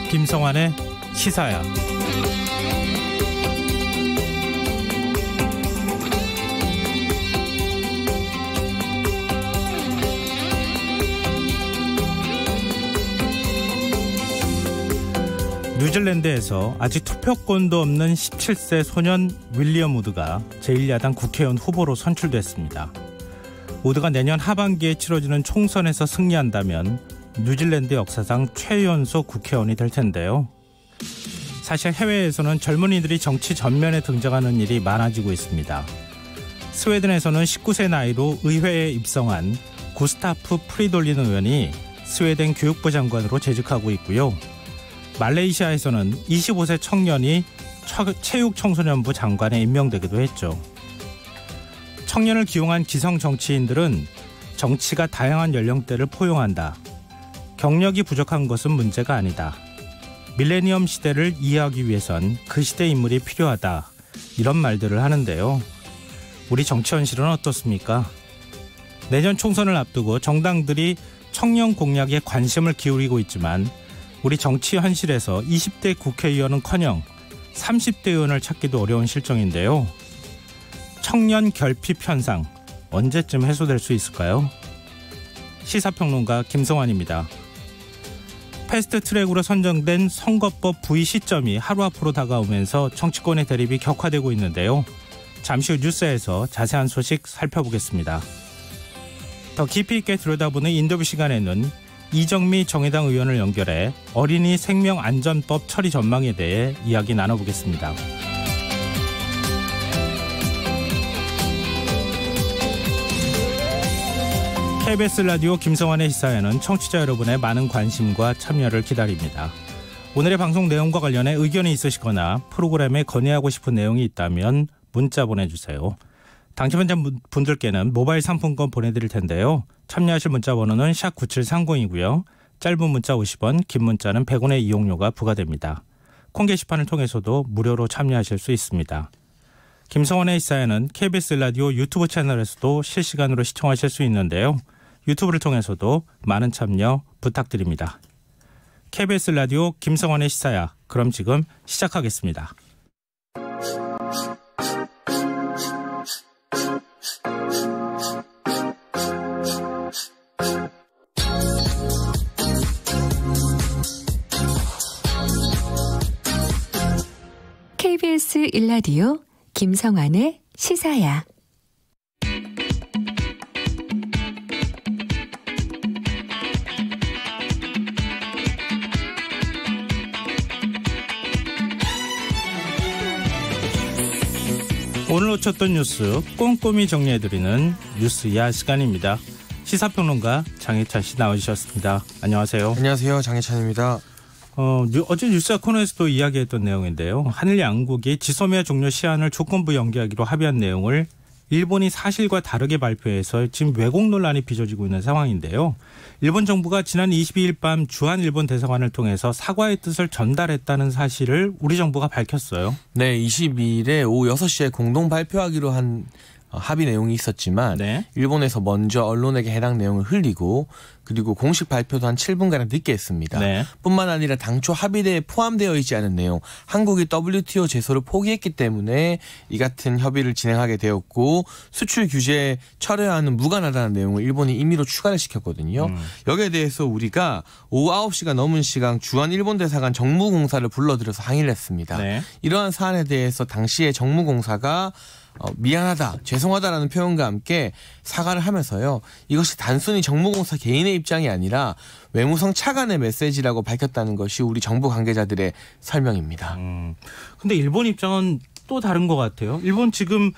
김성환의 시사야. 뉴질랜드에서 아직 투표권도 없는 17세 소년 윌리엄 우드가 제1야당 국회의원 후보로 선출됐습니다. 우드가 내년 하반기에 치러지는 총선에서 승리한다면 뉴질랜드 역사상 최연소 국회의원이 될 텐데요. 사실 해외에서는 젊은이들이 정치 전면에 등장하는 일이 많아지고 있습니다. 스웨덴에서는 19세 나이로 의회에 입성한 구스타프 프리돌린 의원이 스웨덴 교육부 장관으로 재직하고 있고요. 말레이시아에서는 25세 청년이 체육청소년부 장관에 임명되기도 했죠. 청년을 기용한 기성 정치인들은 정치가 다양한 연령대를 포용한다. 경력이 부족한 것은 문제가 아니다. 밀레니엄 시대를 이해하기 위해선 그 시대 인물이 필요하다. 이런 말들을 하는데요. 우리 정치 현실은 어떻습니까? 내년 총선을 앞두고 정당들이 청년 공약에 관심을 기울이고 있지만 우리 정치 현실에서 20대 국회의원은커녕 30대 의원을 찾기도 어려운 실정인데요. 청년 결핍 현상 언제쯤 해소될 수 있을까요? 시사평론가 김성환입니다. 패스트트랙으로 선정된 선거법 부의 시점이 하루 앞으로 다가오면서 정치권의 대립이 격화되고 있는데요. 잠시 후 뉴스에서 자세한 소식 살펴보겠습니다. 더 깊이 있게 들여다보는 인터뷰 시간에는 이정미 정의당 의원을 연결해 어린이 생명안전법 처리 전망에 대해 이야기 나눠보겠습니다. KBS 라디오 김성환의 시사회는 청취자 여러분의 많은 관심과 참여를 기다립니다. 오늘의 방송 내용과 관련해 의견이 있으시거나 프로그램에 건의하고 싶은 내용이 있다면 문자 보내주세요. 당첨된 분들께는 모바일 상품권 보내드릴 텐데요. 참여하실 문자 번호는 샵 9730이고요. 짧은 문자 50원, 긴 문자는 100원의 이용료가 부과됩니다. 콩 게시판을 통해서도 무료로 참여하실 수 있습니다. 김성환의 시사회는 KBS 라디오 유튜브 채널에서도 실시간으로 시청하실 수 있는데요. 유튜브를 통해서도 많은 참여 부탁드립니다. KBS 라디오 김성환의 시사야. 그럼 지금 시작하겠습니다. KBS 1라디오 김성환의 시사야. 오늘 놓쳤던 뉴스 꼼꼼히 정리해드리는 뉴스야 시간입니다. 시사평론가 장혜찬 씨 나와주셨습니다. 안녕하세요. 안녕하세요. 장혜찬입니다. 어제 뉴스야 코너에서도 이야기했던 내용인데요. 한일 양국이 지소미아 종료 시한을 조건부 연기하기로 합의한 내용을 일본이 사실과 다르게 발표해서 지금 왜곡 논란이 빚어지고 있는 상황인데요. 일본 정부가 지난 22일 밤 주한 일본 대사관을 통해서 사과의 뜻을 전달했다는 사실을 우리 정부가 밝혔어요. 네, 22일에 오후 6시에 공동 발표하기로 한 합의 내용이 있었지만 일본에서 먼저 언론에게 해당 내용을 흘리고 그리고 공식 발표도 한 7분가량 늦게 했습니다. 뿐만 아니라 당초 합의대에 포함되어 있지 않은 내용, 한국이 WTO 제소를 포기했기 때문에 이 같은 협의를 진행하게 되었고 수출 규제에 철회와 하는 무관하다는 내용을 일본이 임의로 추가를 시켰거든요. 여기에 대해서 우리가 오후 9시가 넘은 시간 주한 일본 대사관 정무공사를 불러들여서 항의를 했습니다. 이러한 사안에 대해서 당시에 정무공사가 미안하다, 죄송하다라는 표현과 함께 사과를 하면서요. 이것이 단순히 정무공사 개인의 입장이 아니라 외무성 차관의 메시지라고 밝혔다는 것이 우리 정부 관계자들의 설명입니다. 근데 일본 입장은 또 다른 것 같아요. 일본 지금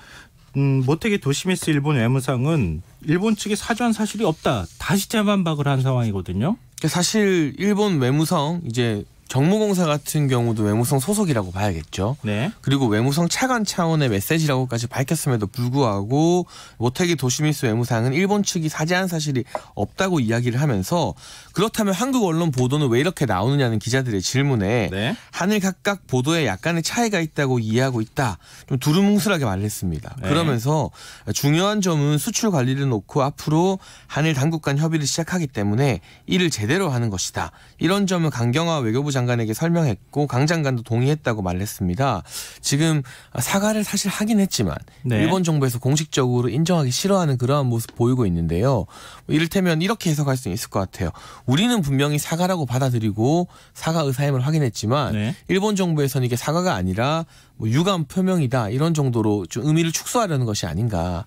모테기 도시미스 일본 외무상은 일본 측에 사주한 사실이 없다. 다시 재반박을 한 상황이거든요. 사실 일본 외무성 이제 정무공사 같은 경우도 외무성 소속이라고 봐야겠죠. 그리고 외무성 차관 차원의 메시지라고까지 밝혔음에도 불구하고 모테기 도시미스 외무상은 일본 측이 사죄한 사실이 없다고 이야기를 하면서 그렇다면 한국 언론 보도는 왜 이렇게 나오느냐는 기자들의 질문에 한일 각각 보도에 약간의 차이가 있다고 이해하고 있다. 좀 두루뭉술하게 말을 했습니다. 그러면서 중요한 점은 수출 관리를 놓고 앞으로 한일 당국 간 협의를 시작하기 때문에 이를 제대로 하는 것이다. 이런 점은 강경화 외교부 장관에게 설명했고 강 장관도 동의했다고 말했습니다. 지금 사과를 사실 하긴 했지만 일본 정부에서 공식적으로 인정하기 싫어하는 그러한 모습 보이고 있는데요. 이를테면 이렇게 해석할 수 있을 것 같아요. 우리는 분명히 사과라고 받아들이고 사과 의사임을 확인했지만 일본 정부에서는 이게 사과가 아니라 유감 표명이다 이런 정도로 좀 의미를 축소하려는 것이 아닌가.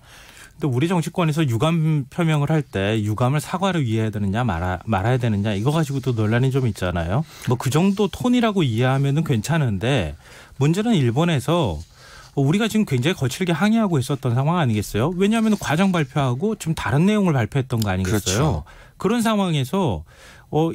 또 우리 정치권에서 유감 표명을 할 때 유감을 사과로 이해해야 되느냐 말아야 되느냐 이거 가지고도 논란이 좀 있잖아요. 뭐 그 정도 톤이라고 이해하면은 괜찮은데 문제는 일본에서 우리가 지금 굉장히 거칠게 항의하고 있었던 상황 아니겠어요? 왜냐하면 과정 발표하고 좀 다른 내용을 발표했던 거 아니겠어요? 그렇죠. 그런 상황에서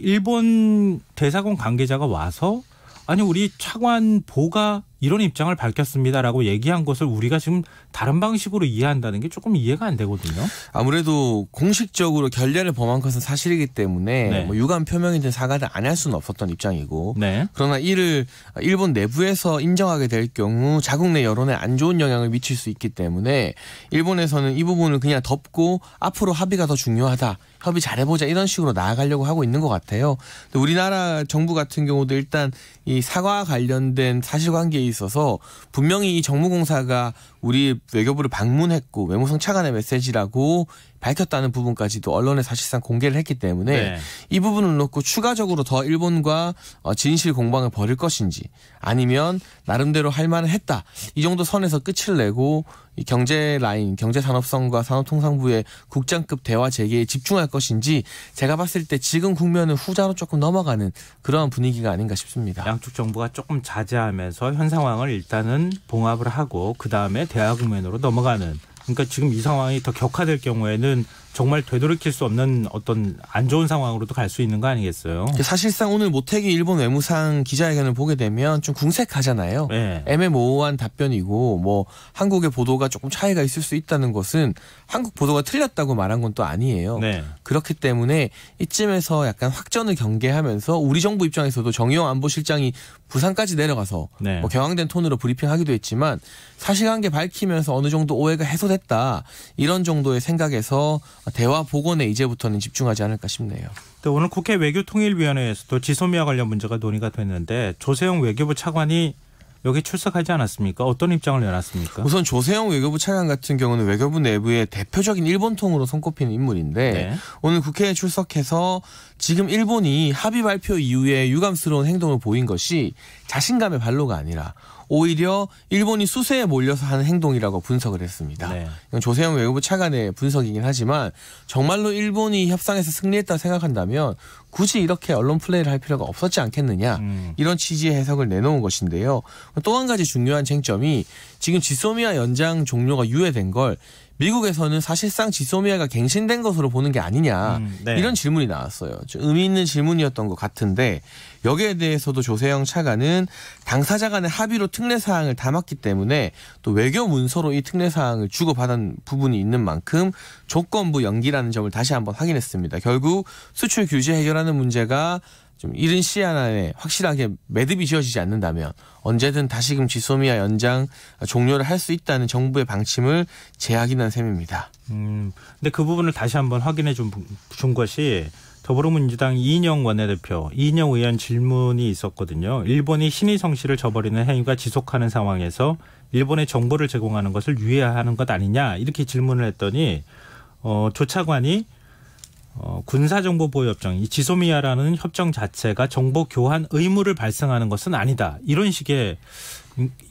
일본 대사관 관계자가 와서 아니 우리 차관보가 이런 입장을 밝혔습니다라고 얘기한 것을 우리가 지금 다른 방식으로 이해한다는 게 조금 이해가 안 되거든요. 아무래도 공식적으로 결례를 범한 것은 사실이기 때문에 뭐 유감 표명이든 사과든 안 할 수는 없었던 입장이고 그러나 이를 일본 내부에서 인정하게 될 경우 자국 내 여론에 안 좋은 영향을 미칠 수 있기 때문에 일본에서는 이 부분을 그냥 덮고 앞으로 합의가 더 중요하다. 협의 잘해보자 이런 식으로 나아가려고 하고 있는 것 같아요. 우리나라 정부 같은 경우도 일단 이 사과와 관련된 사실관계에 있어서 분명히 이 정무공사가 우리 외교부를 방문했고 외무성 차관의 메시지라고 밝혔다는 부분까지도 언론에 사실상 공개를 했기 때문에 이 부분을 놓고 추가적으로 더 일본과 진실 공방을 벌일 것인지 아니면 나름대로 할 만은 했다. 이 정도 선에서 끝을 내고 이 경제 라인, 경제산업성과 산업통상부의 국장급 대화 재개에 집중할 것인지 제가 봤을 때 지금 국면은 후자로 조금 넘어가는 그런 분위기가 아닌가 싶습니다. 양쪽 정부가 조금 자제하면서 현 상황을 일단은 봉합을 하고 그다음에 대화 국면으로 넘어가는. 그러니까 지금 이 상황이 더 격화될 경우에는 정말 되돌이킬 수 없는 어떤 안 좋은 상황으로도 갈 수 있는 거 아니겠어요? 사실상 오늘 모태기 일본 외무상 기자회견을 보게 되면 좀 궁색하잖아요. 애매모호한 답변이고 뭐 한국의 보도가 조금 차이가 있을 수 있다는 것은 한국 보도가 틀렸다고 말한 건 또 아니에요. 그렇기 때문에 이쯤에서 약간 확전을 경계하면서 우리 정부 입장에서도 정의용 안보실장이 부산까지 내려가서 뭐 격앙된 톤으로 브리핑하기도 했지만 사실관계 밝히면서 어느 정도 오해가 해소됐다. 이런 정도의 생각에서 대화 복원에 이제부터는 집중하지 않을까 싶네요. 또 오늘 국회 외교통일위원회에서도 지소미아 관련 문제가 논의가 됐는데 조세영 외교부 차관이 여기 출석하지 않았습니까? 어떤 입장을 내놨습니까? 우선 조세영 외교부 차관 같은 경우는 외교부 내부의 대표적인 일본통으로 손꼽히는 인물인데 오늘 국회에 출석해서 지금 일본이 합의 발표 이후에 유감스러운 행동을 보인 것이 자신감의 발로가 아니라 오히려 일본이 수세에 몰려서 하는 행동이라고 분석을 했습니다. 이건 조세영 외교부 차관의 분석이긴 하지만 정말로 일본이 협상에서 승리했다고 생각한다면 굳이 이렇게 언론 플레이를 할 필요가 없었지 않겠느냐 이런 취지의 해석을 내놓은 것인데요. 또 한 가지 중요한 쟁점이 지금 지소미아 연장 종료가 유예된 걸 미국에서는 사실상 지소미아가 갱신된 것으로 보는 게 아니냐 이런 질문이 나왔어요. 좀 의미 있는 질문이었던 것 같은데 여기에 대해서도 조세영 차관은 당사자 간의 합의로 특례사항을 담았기 때문에 또 외교 문서로 이 특례사항을 주고받은 부분이 있는 만큼 조건부 연기라는 점을 다시 한번 확인했습니다. 결국 수출 규제 해결하는 문제가 좀 이른 시한 안에 확실하게 매듭이 지어지지 않는다면 언제든 다시금 지소미아 연장 종료를 할 수 있다는 정부의 방침을 재확인한 셈입니다. 근데 그 부분을 다시 한번 확인해 준 것이 더불어민주당 이인영 원내대표, 이인영 의원 질문이 있었거든요. 일본이 신의성씨를 저버리는 행위가 지속하는 상황에서 일본에 정보를 제공하는 것을 유예하는 것 아니냐 이렇게 질문을 했더니 조 차관이 군사정보보호협정, 이 지소미아라는 협정 자체가 정보 교환 의무를 발생하는 것은 아니다. 이런 식의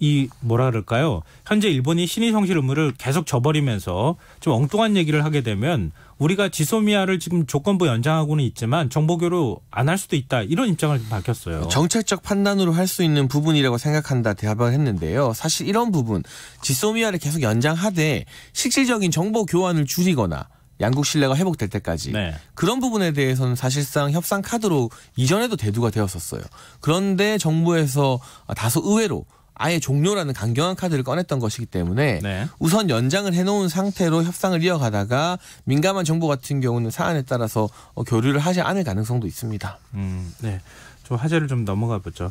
이 뭐라 그럴까요? 현재 일본이 신의성실 의무를 계속 저버리면서 좀 엉뚱한 얘기를 하게 되면 우리가 지소미아를 지금 조건부 연장하고는 있지만 정보교류 안 할 수도 있다. 이런 입장을 밝혔어요. 정책적 판단으로 할 수 있는 부분이라고 생각한다 대답을 했는데요. 사실 이런 부분 지소미아를 계속 연장하되 실질적인 정보 교환을 줄이거나 양국 신뢰가 회복될 때까지 그런 부분에 대해서는 사실상 협상 카드로 이전에도 대두가 되었었어요. 그런데 정부에서 다소 의외로 아예 종료라는 강경한 카드를 꺼냈던 것이기 때문에 우선 연장을 해놓은 상태로 협상을 이어가다가 민감한 정보 같은 경우는 사안에 따라서 교류를 하지 않을 가능성도 있습니다. 좀 화제를 좀 넘어가 보죠.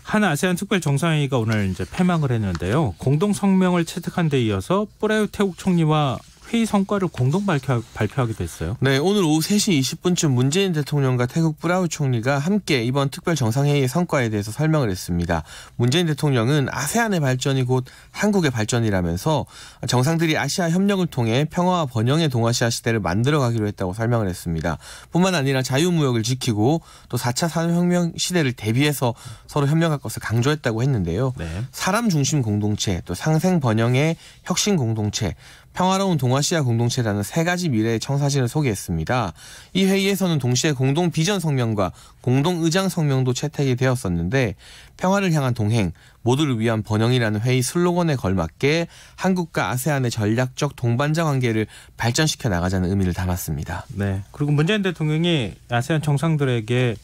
한 아세안 특별 정상회의가 오늘 이제 폐막을 했는데요. 공동 성명을 채택한 데 이어서 뿌라유 태국 총리와 회의 성과를 공동 발표하기도 했어요. 네, 오늘 오후 3시 20분쯤 문재인 대통령과 태국 프라우 총리가 함께 이번 특별 정상회의의 성과에 대해서 설명을 했습니다. 문재인 대통령은 아세안의 발전이 곧 한국의 발전이라면서 정상들이 아시아 협력을 통해 평화와 번영의 동아시아 시대를 만들어가기로 했다고 설명을 했습니다. 뿐만 아니라 자유무역을 지키고 또 4차 산업혁명 시대를 대비해서 서로 협력할 것을 강조했다고 했는데요. 네. 사람 중심 공동체, 또 상생 번영의 혁신 공동체, 평화로운 동아시아 공동체라는 3가지 미래의 청사진을 소개했습니다. 이 회의에서는 동시에 공동 비전 성명과 공동 의장 성명도 채택이 되었었는데 평화를 향한 동행, 모두를 위한 번영이라는 회의 슬로건에 걸맞게 한국과 아세안의 전략적 동반자 관계를 발전시켜 나가자는 의미를 담았습니다. 네. 그리고 문재인 대통령이 아세안 정상들에게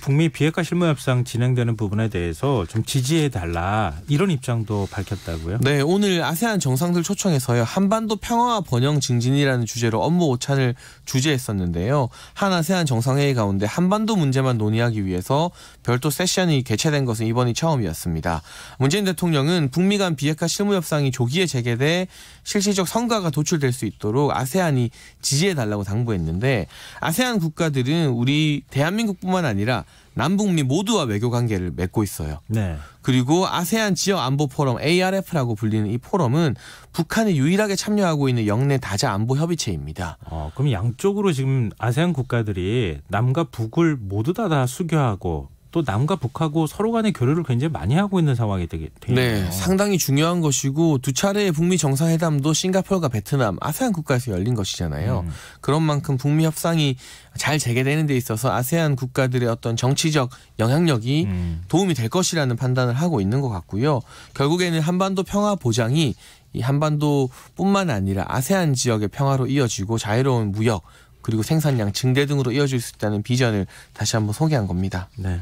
북미 비핵화 실무협상 진행되는 부분에 대해서 좀 지지해달라 이런 입장도 밝혔다고요? 네, 오늘 아세안 정상들 초청해서요. 한반도 평화와 번영 증진이라는 주제로 업무 오찬을 주재했었는데요. 한 아세안 정상회의 가운데 한반도 문제만 논의하기 위해서 별도 세션이 개최된 것은 이번이 처음이었습니다. 문재인 대통령은 북미 간 비핵화 실무협상이 조기에 재개돼 실질적 성과가 도출될 수 있도록 아세안이 지지해달라고 당부했는데 아세안 국가들은 우리 대한민국뿐만 아니라 남북미 모두와 외교관계를 맺고 있어요. 네. 그리고 아세안 지역 안보 포럼 ARF라고 불리는 이 포럼은 북한이 유일하게 참여하고 있는 영내 다자 안보 협의체입니다. 그럼 양쪽으로 지금 아세안 국가들이 남과 북을 모두 다 수교하고 또 남과 북하고 서로 간의 교류를 굉장히 많이 하고 있는 상황이 되겠네요. 네, 상당히 중요한 것이고 두 차례의 북미 정상회담도 싱가포르와 베트남, 아세안 국가에서 열린 것이잖아요. 그런 만큼 북미 협상이 잘 재개되는 데 있어서 아세안 국가들의 어떤 정치적 영향력이 도움이 될 것이라는 판단을 하고 있는 것 같고요. 결국에는 한반도 평화 보장이 이 한반도뿐만 아니라 아세안 지역의 평화로 이어지고 자유로운 무역 그리고 생산량 증대 등으로 이어질 수 있다는 비전을 다시 한번 소개한 겁니다. 네.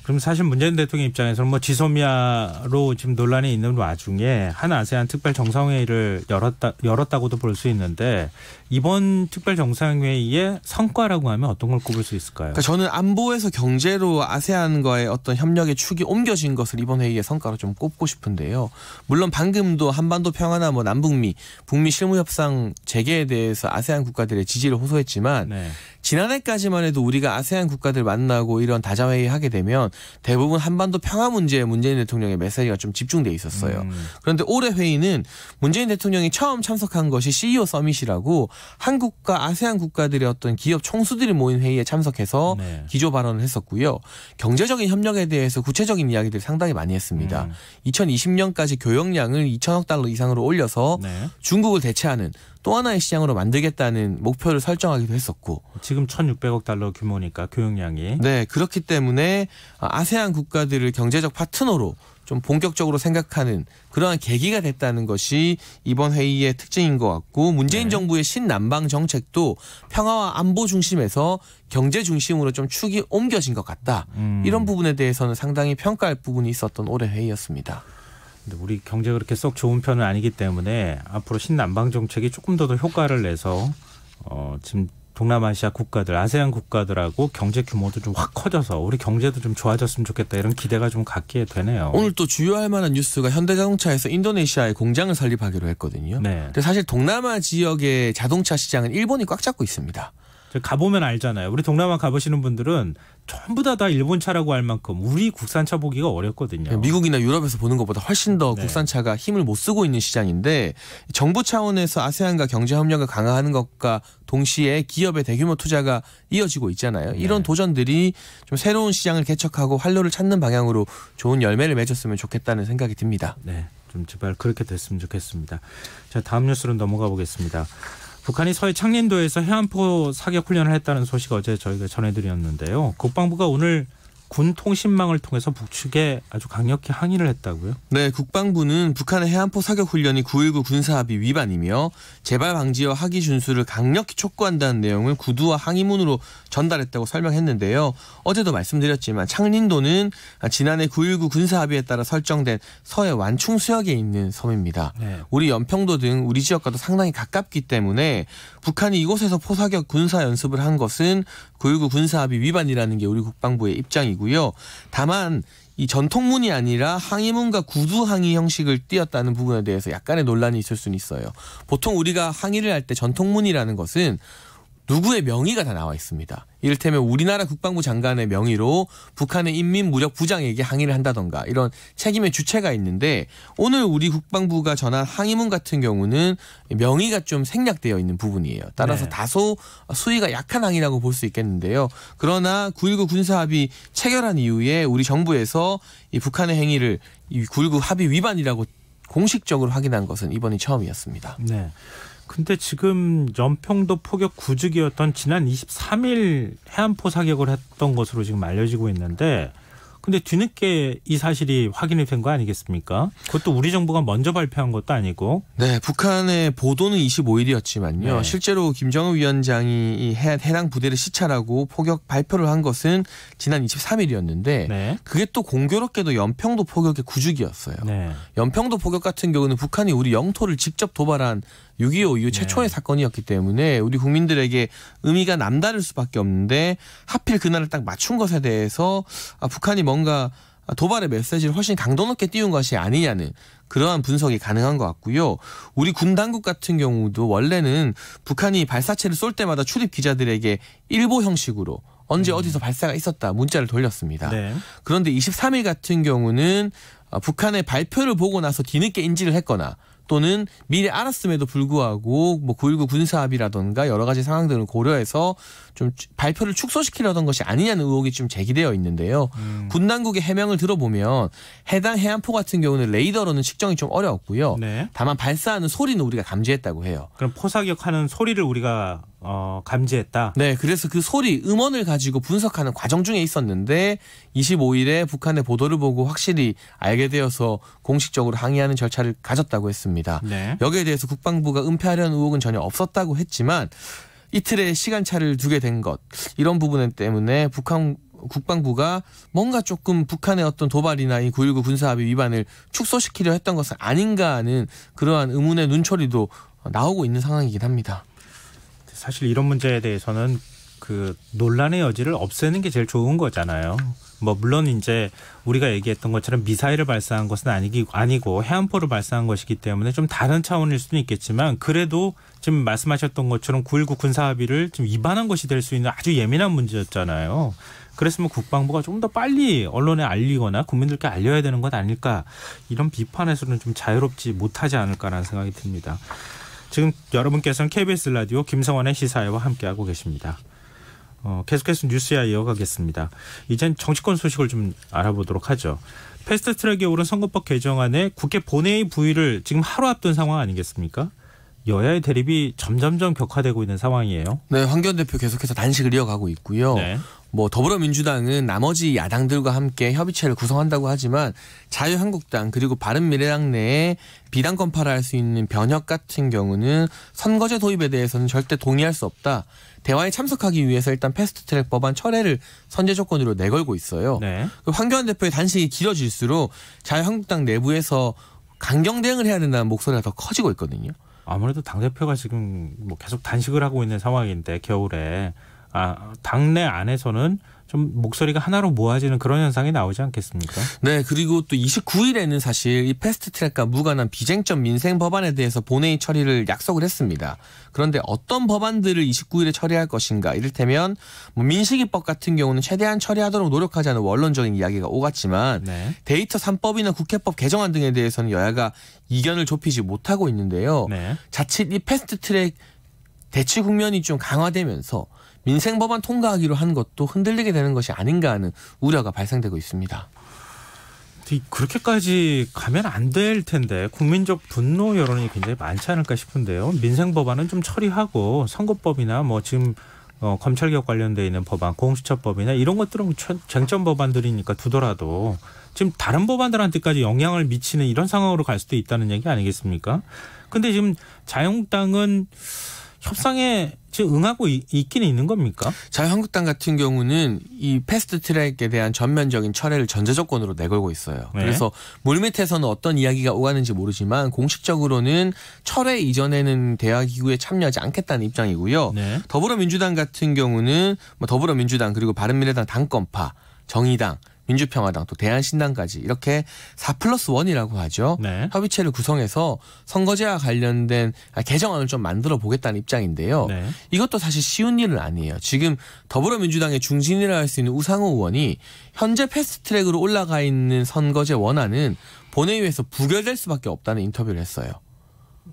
그럼 사실 문재인 대통령 입장에서는 지소미아로 지금 논란이 있는 와중에 한 아세안 특별 정상회의를 열었다고도 볼 수 있는데 이번 특별 정상회의의 성과라고 하면 어떤 걸 꼽을 수 있을까요? 그러니까 저는 안보에서 경제로 아세안과의 어떤 협력의 축이 옮겨진 것을 이번 회의의 성과로 좀 꼽고 싶은데요. 물론 방금도 한반도 평화나 남북미, 북미 실무협상 재개에 대해서 아세안 국가들의 지지를 호소했지만 네. 지난해까지만 해도 우리가 아세안 국가들 만나고 이런 다자회의 하게 되면 대부분 한반도 평화 문제에 문재인 대통령의 메시지가 좀 집중돼 있었어요. 그런데 올해 회의는 문재인 대통령이 처음 참석한 것이 CEO 서밋이라고 한국과 아세안 국가들의 어떤 기업 총수들이 모인 회의에 참석해서 네. 기조 발언을 했었고요. 경제적인 협력에 대해서 구체적인 이야기들을 상당히 많이 했습니다. 2020년까지 교역량을 2천억 달러 이상으로 올려서 네. 중국을 대체하는 또 하나의 시장으로 만들겠다는 목표를 설정하기도 했었고 지금 1,600억 달러 규모니까 교역량이. 네. 그렇기 때문에 아세안 국가들을 경제적 파트너로 좀 본격적으로 생각하는 그러한 계기가 됐다는 것이 이번 회의의 특징인 것 같고 문재인 네. 정부의 신남방 정책도 평화와 안보 중심에서 경제 중심으로 좀 축이 옮겨진 것 같다. 이런 부분에 대해서는 상당히 평가할 부분이 있었던 올해 회의였습니다. 근데 우리 경제가 그렇게 썩 좋은 편은 아니기 때문에 앞으로 신남방 정책이 조금 더 효과를 내서 지금 동남아시아 국가들, 아세안 국가들하고 경제 규모도 좀 확 커져서 우리 경제도 좀 좋아졌으면 좋겠다 이런 기대가 좀 갖게 되네요. 오늘 또 주요할 만한 뉴스가 현대자동차에서 인도네시아에 공장을 설립하기로 했거든요. 네. 근데 사실 동남아 지역의 자동차 시장은 일본이 꽉 잡고 있습니다. 가보면 알잖아요. 우리 동남아 가보시는 분들은 전부 다 일본 차라고 할 만큼 우리 국산차 보기가 어렵거든요. 미국이나 유럽에서 보는 것보다 훨씬 더 네. 국산차가 힘을 못 쓰고 있는 시장인데 정부 차원에서 아세안과 경제 협력을 강화하는 것과 동시에 기업의 대규모 투자가 이어지고 있잖아요. 이런 네. 도전들이 좀 새로운 시장을 개척하고 활로를 찾는 방향으로 좋은 열매를 맺었으면 좋겠다는 생각이 듭니다. 네, 좀 제발 그렇게 됐으면 좋겠습니다. 자, 다음 뉴스로 넘어가 보겠습니다. 북한이 서해 창린도에서 해안포 사격 훈련을 했다는 소식 어제 저희가 전해드렸는데요. 국방부가 오늘 군 통신망을 통해서 북측에 아주 강력히 항의를 했다고요? 네, 국방부는 북한의 해안포 사격 훈련이 9.19 군사합의 위반이며 재발 방지와 하기 준수를 강력히 촉구한다는 내용을 구두와 항의문으로 전달했다고 설명했는데요. 어제도 말씀드렸지만 창린도는 지난해 9.19 군사합의에 따라 설정된 서해 완충 수역에 있는 섬입니다. 네. 우리 연평도 등 우리 지역과도 상당히 가깝기 때문에 북한이 이곳에서 포사격 군사 연습을 한 것은 9.19 군사합의 위반이라는 게 우리 국방부의 입장이고요. 다만 이 전통문이 아니라 항의문과 구두항의 형식을 띄었다는 부분에 대해서 약간의 논란이 있을 수는 있어요. 보통 우리가 항의를 할 때 전통문이라는 것은 누구의 명의가 다 나와 있습니다. 이를테면 우리나라 국방부 장관의 명의로 북한의 인민무력부장에게 항의를 한다던가 이런 책임의 주체가 있는데 오늘 우리 국방부가 전한 항의문 같은 경우는 명의가 좀 생략되어 있는 부분이에요. 따라서 다소 수위가 약한 항의라고 볼 수 있겠는데요. 그러나 9.19 군사합의 체결한 이후에 우리 정부에서 이 북한의 행위를 이 9.19 합의 위반이라고 공식적으로 확인한 것은 이번이 처음이었습니다. 네. 근데 지금 연평도 포격 구직이었던 지난 23일 해안포 사격을 했던 것으로 지금 알려지고 있는데 근데 뒤늦게 이 사실이 확인이 된 거 아니겠습니까? 그것도 우리 정부가 먼저 발표한 것도 아니고. 네, 북한의 보도는 25일이었지만요. 네. 실제로 김정은 위원장이 이 해당 부대를 시찰하고 포격 발표를 한 것은 지난 23일이었는데 네. 그게 또 공교롭게도 연평도 포격의 구직이었어요. 네. 연평도 포격 같은 경우는 북한이 우리 영토를 직접 도발한 6.25 이후 최초의 사건이었기 때문에 우리 국민들에게 의미가 남다를 수밖에 없는데 하필 그날을 딱 맞춘 것에 대해서 북한이 뭔가 도발의 메시지를 훨씬 강도 높게 띄운 것이 아니냐는 그러한 분석이 가능한 것 같고요. 우리 군 당국 같은 경우도 원래는 북한이 발사체를 쏠 때마다 출입 기자들에게 일보 형식으로 언제 어디서 발사가 있었다 문자를 돌렸습니다. 네. 그런데 23일 같은 경우는 북한의 발표를 보고 나서 뒤늦게 인지를 했거나 또는 미리 알았음에도 불구하고 뭐 9.19 군사합의라던가 여러 가지 상황들을 고려해서 좀 발표를 축소시키려던 것이 아니냐는 의혹이 좀 제기되어 있는데요. 군 당국의 해명을 들어보면 해당 해안포 같은 경우는 레이더로는 측정이 좀 어려웠고요. 네. 다만 발사하는 소리는 우리가 감지했다고 해요. 그럼 포사격하는 소리를 우리가 감지했다? 네. 그래서 그 소리 음원을 가지고 분석하는 과정 중에 있었는데 25일에 북한의 보도를 보고 확실히 알게 되어서 공식적으로 항의하는 절차를 가졌다고 했습니다. 네. 여기에 대해서 국방부가 은폐하려는 의혹은 전혀 없었다고 했지만 이틀의 시간차를 두게 된 것 이런 부분 때문에 북한 국방부가 뭔가 조금 북한의 어떤 도발이나 이 9.19 군사합의 위반을 축소시키려 했던 것은 아닌가 하는 그러한 의문의 눈초리도 나오고 있는 상황이긴 합니다. 사실 이런 문제에 대해서는 그 논란의 여지를 없애는 게 제일 좋은 거잖아요. 뭐 물론 이제 우리가 얘기했던 것처럼 미사일을 발사한 것은 아니고 해안포를 발사한 것이기 때문에 좀 다른 차원일 수는 있겠지만 그래도 지금 말씀하셨던 것처럼 9.19 군사합의를 좀 위반한 것이 될 수 있는 아주 예민한 문제였잖아요. 그랬으면 국방부가 좀 더 빨리 언론에 알리거나 국민들께 알려야 되는 것 아닐까 이런 비판에서는 좀 자유롭지 못하지 않을까라는 생각이 듭니다. 지금 여러분께서는 KBS 라디오 김성환의 시사회와 함께하고 계십니다. 계속해서 뉴스야 이어가겠습니다. 이젠 정치권 소식을 좀 알아보도록 하죠. 패스트트랙에 오른 선거법 개정안에 국회 본회의 부의를 지금 하루 앞둔 상황 아니겠습니까? 여야의 대립이 점점점 격화되고 있는 상황이에요. 네, 황교안 대표 계속해서 단식을 이어가고 있고요. 네. 뭐 더불어민주당은 나머지 야당들과 함께 협의체를 구성한다고 하지만 자유한국당 그리고 바른미래당 내에 비당권파를 할 수 있는 변혁 같은 경우는 선거제 도입에 대해서는 절대 동의할 수 없다. 대화에 참석하기 위해서 일단 패스트트랙 법안 철회를 선제 조건으로 내걸고 있어요. 네. 황교안 대표의 단식이 길어질수록 자유한국당 내부에서 강경 대응을 해야 된다는 목소리가 더 커지고 있거든요. 아무래도 당대표가 지금 뭐 계속 단식을 하고 있는 상황인데 겨울에 당내 안에서는 좀 목소리가 하나로 모아지는 그런 현상이 나오지 않겠습니까? 네. 그리고 또 29일에는 사실 이 패스트트랙과 무관한 비쟁점 민생 법안에 대해서 본회의 처리를 약속을 했습니다. 그런데 어떤 법안들을 29일에 처리할 것인가 이를테면 뭐 민식이법 같은 경우는 최대한 처리하도록 노력하자는 원론적인 이야기가 오갔지만 네. 데이터 3법이나 국회법 개정안 등에 대해서는 여야가 이견을 좁히지 못하고 있는데요. 네. 자칫 이 패스트트랙 대치 국면이 좀 강화되면서 민생 법안 통과하기로 한 것도 흔들리게 되는 것이 아닌가 하는 우려가 발생되고 있습니다. 그렇게까지 가면 안 될 텐데 국민적 분노 여론이 굉장히 많지 않을까 싶은데요. 민생 법안은 좀 처리하고 선거법이나 뭐 지금 검찰개혁 관련돼 있는 법안, 공수처법이나 이런 것들은 쟁점 법안들이니까 두더라도 지금 다른 법안들한테까지 영향을 미치는 이런 상황으로 갈 수도 있다는 얘기 아니겠습니까? 근데 지금 자유한국당은 협상에 지금 응하고 있기는 있는 겁니까? 자유한국당 같은 경우는 이 패스트트랙에 대한 전면적인 철회를 전제 조건으로 내걸고 있어요. 네. 그래서 물밑에서는 어떤 이야기가 오가는지 모르지만 공식적으로는 철회 이전에는 대화기구에 참여하지 않겠다는 입장이고요. 네. 더불어민주당 같은 경우는 뭐 더불어민주당 그리고 바른미래당 당권파, 정의당, 민주평화당 또 대한신당까지 이렇게 4+1이라고 하죠. 네. 협의체를 구성해서 선거제와 관련된 개정안을 좀 만들어 보겠다는 입장인데요. 네. 이것도 사실 쉬운 일은 아니에요. 지금 더불어민주당의 중진이라 할 수 있는 우상호 의원이 현재 패스트트랙으로 올라가 있는 선거제 원안은 본회의에서 부결될 수밖에 없다는 인터뷰를 했어요.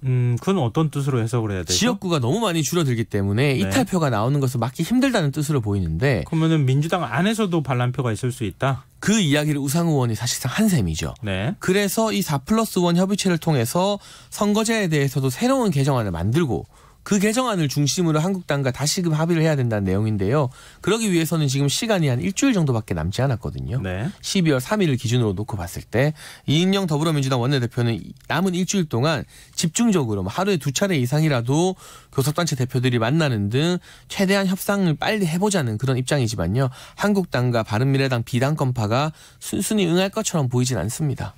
그건 어떤 뜻으로 해석을 해야 되죠? 지역구가 너무 많이 줄어들기 때문에 네. 이탈표가 나오는 것을 막기 힘들다는 뜻으로 보이는데 그러면은 민주당 안에서도 반란표가 있을 수 있다? 그 이야기를 우상호 의원이 사실상 한 셈이죠. 네. 그래서 이 4+1 협의체를 통해서 선거제에 대해서도 새로운 개정안을 만들고 그 개정안을 중심으로 한국당과 다시금 합의를 해야 된다는 내용인데요. 그러기 위해서는 지금 시간이 한 일주일 정도밖에 남지 않았거든요. 네. 12월 3일을 기준으로 놓고 봤을 때 이인영 더불어민주당 원내대표는 남은 일주일 동안 집중적으로 하루에 2차례 이상이라도 교섭단체 대표들이 만나는 등 최대한 협상을 빨리 해보자는 그런 입장이지만요. 한국당과 바른미래당 비당권파가 순순히 응할 것처럼 보이진 않습니다.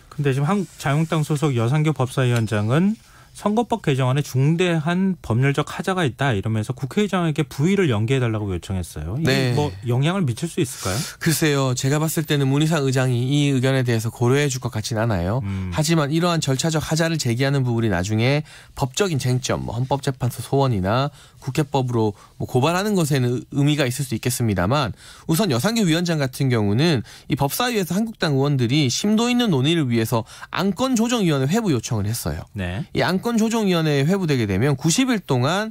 근데 지금 자유한국당 소속 여상교 법사위원장은 선거법 개정안에 중대한 법률적 하자가 있다 이러면서 국회의장에게 부의를 연기해달라고 요청했어요. 이게 뭐 영향을 미칠 수 있을까요? 글쎄요. 제가 봤을 때는 문희상 의장이 이 의견에 대해서 고려해 줄 것 같진 않아요. 하지만 이러한 절차적 하자를 제기하는 부분이 나중에 법적인 쟁점, 헌법재판소 소원이나 국회법으로 고발하는 것에는 의미가 있을 수 있겠습니다만 우선 여상교 위원장 같은 경우는 이 법사위에서 한국당 의원들이 심도 있는 논의를 위해서 안건조정위원회 회부 요청을 했어요. 네. 이 안건조정위원회에 회부되게 되면 90일 동안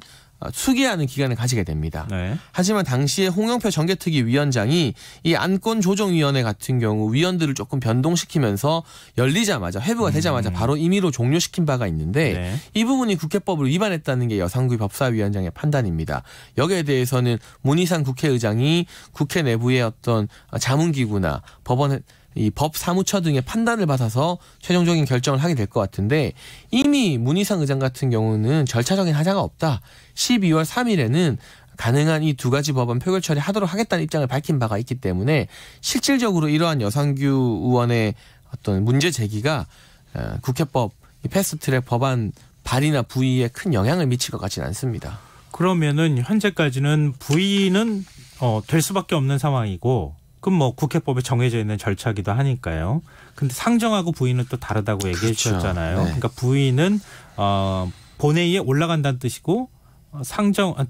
수기하는 기간을 가지게 됩니다. 네. 하지만 당시에 홍영표 정개특위 위원장이 이 안건조정위원회 같은 경우 위원들을 조금 변동시키면서 열리자마자 회부가 되자마자 바로 임의로 종료시킨 바가 있는데 네. 이 부분이 국회법을 위반했다는 게 여상규 법사위원장의 판단입니다. 여기에 대해서는 문희상 국회의장이 국회 내부의 어떤 자문기구나 법원 이 법사무처 등의 판단을 받아서 최종적인 결정을 하게 될 것 같은데 이미 문희상 의장 같은 경우는 절차적인 하자가 없다. 12월 3일에는 가능한 이 두 가지 법안 표결 처리하도록 하겠다는 입장을 밝힌 바가 있기 때문에 실질적으로 이러한 여상규 의원의 어떤 문제 제기가 국회법 패스트트랙 법안 발의나 부의에 큰 영향을 미칠 것 같지는 않습니다. 그러면은 현재까지는 부의는 될 수밖에 없는 상황이고 그럼 뭐 국회법에 정해져 있는 절차기도 하니까요. 근데 상정하고 부의는 또 다르다고 얘기해 주셨잖아요. 네. 그러니까 부의는 본회의에 올라간다는 뜻이고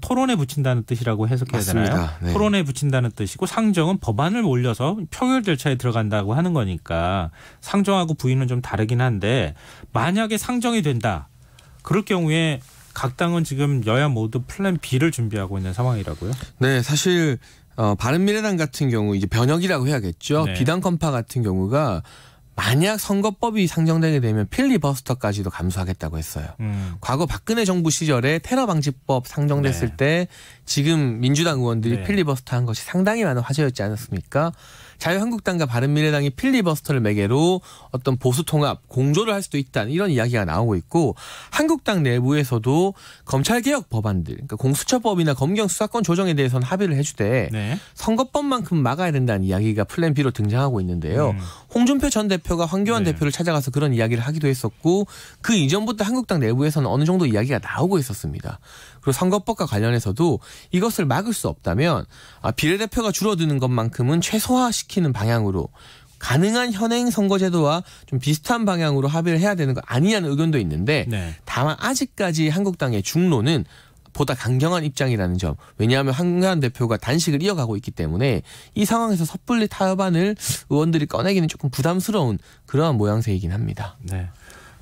토론에 붙인다는 뜻이라고 해석해야 맞습니다. 되나요? 네. 토론에 붙인다는 뜻이고 상정은 법안을 올려서 표결 절차에 들어간다고 하는 거니까 상정하고 부의는 좀 다르긴 한데 만약에 상정이 된다. 그럴 경우에 각 당은 지금 여야 모두 플랜 B를 준비하고 있는 상황이라고요? 네, 사실 바른미래당 같은 경우 이제 변혁이라고 해야겠죠. 네. 비당권파 같은 경우가 만약 선거법이 상정되게 되면 필리버스터까지도 감수하겠다고 했어요. 과거 박근혜 정부 시절에 테러방지법 상정됐을 네. 때 지금 민주당 의원들이 네. 필리버스터 한 것이 상당히 많은 화제였지 않았습니까? 자유한국당과 바른미래당이 필리버스터를 매개로 어떤 보수통합, 공조를 할 수도 있다는 이런 이야기가 나오고 있고 한국당 내부에서도 검찰개혁 법안들, 그러니까 공수처법이나 검경 수사권 조정에 대해서는 합의를 해주되 네. 선거법만큼 막아야 된다는 이야기가 플랜 B로 등장하고 있는데요. 홍준표 전 대표가 황교안 네. 대표를 찾아가서 그런 이야기를 하기도 했었고 그 이전부터 한국당 내부에서는 어느 정도 이야기가 나오고 있었습니다. 그리고 선거법과 관련해서도 이것을 막을 수 없다면 비례대표가 줄어드는 것만큼은 최소화시키는 방향으로 가능한 현행 선거제도와 좀 비슷한 방향으로 합의를 해야 되는 거 아니냐는 의견도 있는데 네. 다만 아직까지 한국당의 중론은 보다 강경한 입장이라는 점. 왜냐하면 황교안 대표가 단식을 이어가고 있기 때문에 이 상황에서 섣불리 타협안을 의원들이 꺼내기는 조금 부담스러운 그러한 모양새이긴 합니다. 네.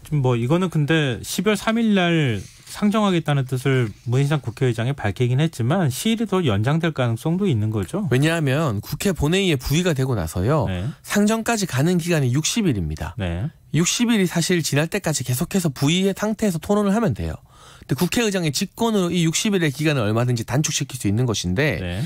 좀 뭐 이거는 근데 12월 3일 날 상정하겠다는 뜻을 문희상 국회의장이 밝히긴 했지만 시일이 더 연장될 가능성도 있는 거죠. 왜냐하면 국회 본회의에 부의가 되고 나서요. 네. 상정까지 가는 기간이 60일입니다. 네. 60일이 사실 지날 때까지 계속해서 부의의 상태에서 토론을 하면 돼요. 근데 국회의장의 직권으로 이 60일의 기간을 얼마든지 단축시킬 수 있는 것인데 네.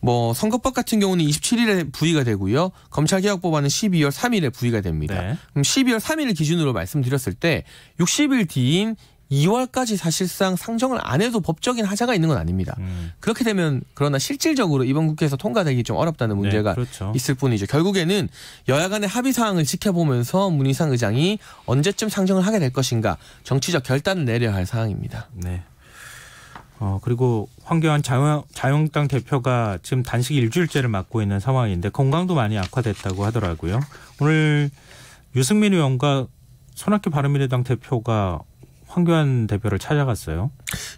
뭐 선거법 같은 경우는 27일에 부의가 되고요. 검찰개혁법안은 12월 3일에 부의가 됩니다. 네. 그럼 12월 3일 기준으로 말씀드렸을 때 60일 뒤인 2월까지 사실상 상정을 안 해도 법적인 하자가 있는 건 아닙니다. 그렇게 되면 그러나 실질적으로 이번 국회에서 통과되기 좀 어렵다는 문제가 네, 그렇죠. 있을 뿐이죠. 결국에는 여야 간의 합의 사항을 지켜보면서 문희상 의장이 언제쯤 상정을 하게 될 것인가 정치적 결단을 내려야 할 사항입니다. 네. 그리고 황교안 자유한국당 대표가 지금 단식 일주일째를 맞고 있는 상황인데 건강도 많이 악화됐다고 하더라고요. 오늘 유승민 의원과 손학규 바른미래당 대표가 황교안 대표를 찾아갔어요.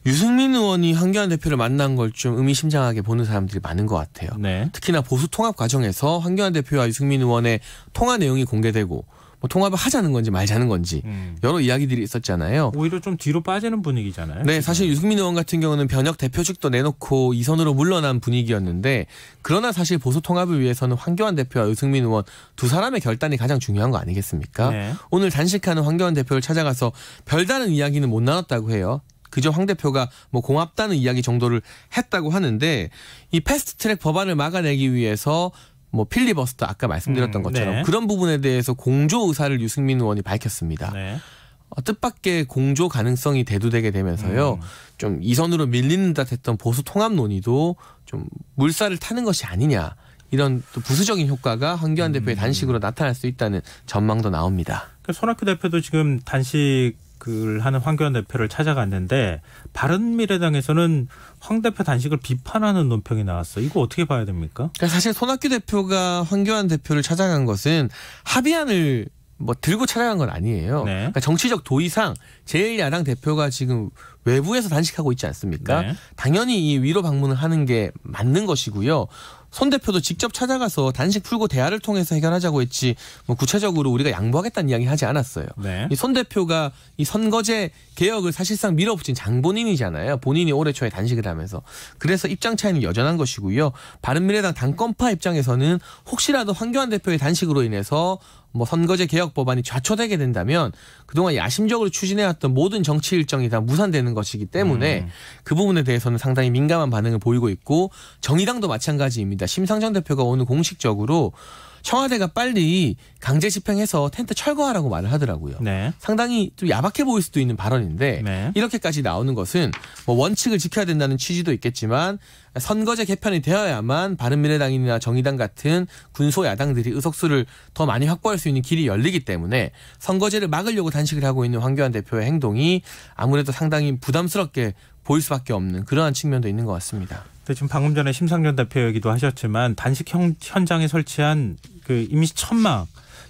유승민 의원이 황교안 대표를 만난 걸 좀 의미심장하게 보는 사람들이 많은 것 같아요. 네. 특히나 보수 통합 과정에서 황교안 대표와 유승민 의원의 통화 내용이 공개되고 뭐 통합을 하자는 건지 말자는 건지 여러 이야기들이 있었잖아요. 오히려 좀 뒤로 빠지는 분위기잖아요. 네, 사실 유승민 의원 같은 경우는 변혁 대표직도 내놓고 이선으로 물러난 분위기였는데 그러나 사실 보수 통합을 위해서는 황교안 대표와 유승민 의원 두 사람의 결단이 가장 중요한 거 아니겠습니까? 네. 오늘 단식하는 황교안 대표를 찾아가서 별다른 이야기는 못 나눴다고 해요. 그저 황 대표가 뭐 고맙다는 이야기 정도를 했다고 하는데 이 패스트트랙 법안을 막아내기 위해서 뭐 필리버스터 아까 말씀드렸던 것처럼 네. 그런 부분에 대해서 공조 의사를 유승민 의원이 밝혔습니다. 네. 뜻밖의 공조 가능성이 대두되게 되면서요. 좀 이선으로 밀리는 듯 했던 보수 통합 논의도 좀 물살을 타는 것이 아니냐. 이런 또 부수적인 효과가 황교안 대표의 단식으로 나타날 수 있다는 전망도 나옵니다. 손학규 대표도 지금 단식을 하는 황교안 대표를 찾아갔는데 바른미래당에서는 황 대표 단식을 비판하는 논평이 나왔어요. 이거 어떻게 봐야 됩니까? 그러니까 사실 손학규 대표가 황교안 대표를 찾아간 것은 합의안을 뭐 들고 찾아간 건 아니에요. 네. 그러니까 정치적 도의상 제1야당 대표가 지금 외부에서 단식하고 있지 않습니까? 네. 당연히 이 위로 방문을 하는 게 맞는 것이고요. 손 대표도 직접 찾아가서 단식 풀고 대화를 통해서 해결하자고 했지 뭐 구체적으로 우리가 양보하겠다는 이야기 하지 않았어요. 네. 이 손 대표가 이 선거제 개혁을 사실상 밀어붙인 장본인이잖아요. 본인이 올해 초에 단식을 하면서. 그래서 입장 차이는 여전한 것이고요. 바른미래당 당권파 입장에서는 혹시라도 황교안 대표의 단식으로 인해서 뭐 선거제 개혁 법안이 좌초되게 된다면 그동안 야심적으로 추진해왔던 모든 정치 일정이 다 무산되는 것이기 때문에 그 부분에 대해서는 상당히 민감한 반응을 보이고 있고 정의당도 마찬가지입니다. 심상정 대표가 오늘 공식적으로 청와대가 빨리 강제 집행해서 텐트 철거하라고 말을 하더라고요. 네. 상당히 좀 야박해 보일 수도 있는 발언인데 네. 이렇게까지 나오는 것은 뭐 원칙을 지켜야 된다는 취지도 있겠지만 선거제 개편이 되어야만 바른미래당이나 정의당 같은 군소 야당들이 의석수를 더 많이 확보할 수 있는 길이 열리기 때문에 선거제를 막으려고 단식을 하고 있는 황교안 대표의 행동이 아무래도 상당히 부담스럽게 보일 수밖에 없는 그러한 측면도 있는 것 같습니다. 지금 방금 전에 심상정 대표 얘기도 하셨지만 단식 현장에 설치한 그 임시 천막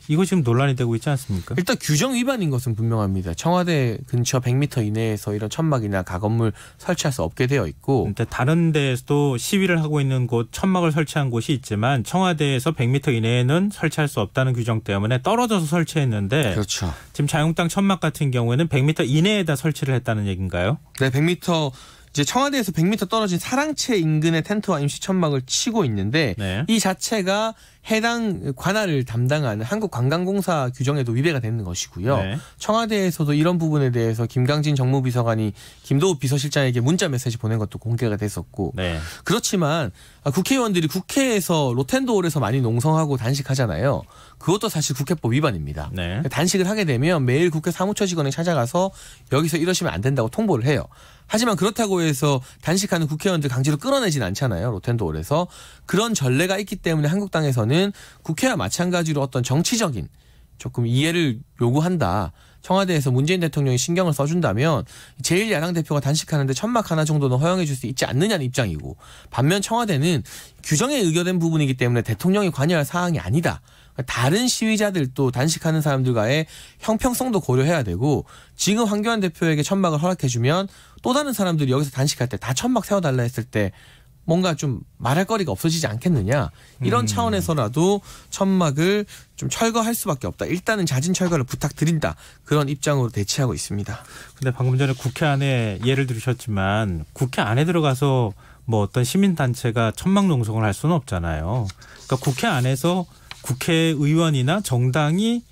이거 지금 논란이 되고 있지 않습니까? 일단 규정 위반인 것은 분명합니다. 청와대 근처 100m 이내에서 이런 천막이나 가건물 설치할 수 없게 되어 있고. 근데 다른 데에서도 시위를 하고 있는 곳 천막을 설치한 곳이 있지만 청와대에서 100m 이내에는 설치할 수 없다는 규정 때문에 떨어져서 설치했는데. 그렇죠. 지금 자유한국당 천막 같은 경우에는 100m 이내에다 설치를 했다는 얘기인가요? 네, 100m. 이제 청와대에서 100m 떨어진 사랑채 인근의 텐트와 임시 천막을 치고 있는데 네. 이 자체가 해당 관할을 담당하는 한국관광공사 규정에도 위배가 되는 것이고요. 네. 청와대에서도 이런 부분에 대해서 김강진 정무비서관이 김도우 비서실장에게 문자 메시지 보낸 것도 공개가 됐었고 네. 그렇지만 국회의원들이 국회에서 로텐도홀에서 많이 농성하고 단식하잖아요. 그것도 사실 국회법 위반입니다. 네. 단식을 하게 되면 매일 국회 사무처 직원이 찾아가서 여기서 이러시면 안 된다고 통보를 해요. 하지만 그렇다고 해서 단식하는 국회의원들 강제로 끌어내진 않잖아요. 로텐도홀에서. 그런 전례가 있기 때문에 한국당에서는 국회와 마찬가지로 어떤 정치적인 조금 이해를 요구한다. 청와대에서 문재인 대통령이 신경을 써준다면 제1야당 대표가 단식하는데 천막 하나 정도는 허용해 줄 수 있지 않느냐는 입장이고 반면 청와대는 규정에 의결된 부분이기 때문에 대통령이 관여할 사항이 아니다. 다른 시위자들도 단식하는 사람들과의 형평성도 고려해야 되고 지금 황교안 대표에게 천막을 허락해주면 또 다른 사람들이 여기서 단식할 때 다 천막 세워달라 했을 때 뭔가 좀 말할 거리가 없어지지 않겠느냐. 이런 차원에서라도 천막을 좀 철거할 수밖에 없다. 일단은 자진 철거를 부탁드린다. 그런 입장으로 대치하고 있습니다. 근데 방금 전에 국회 안에 예를 들으셨지만 국회 안에 들어가서 뭐 어떤 시민단체가 천막 농성을 할 수는 없잖아요. 그러니까 국회 안에서 국회의원이나 정당이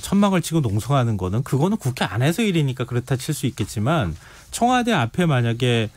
천막을 치고 농성하는 거는 그거는 국회 안에서 일이니까 그렇다 칠 수 있겠지만 청와대 앞에 만약에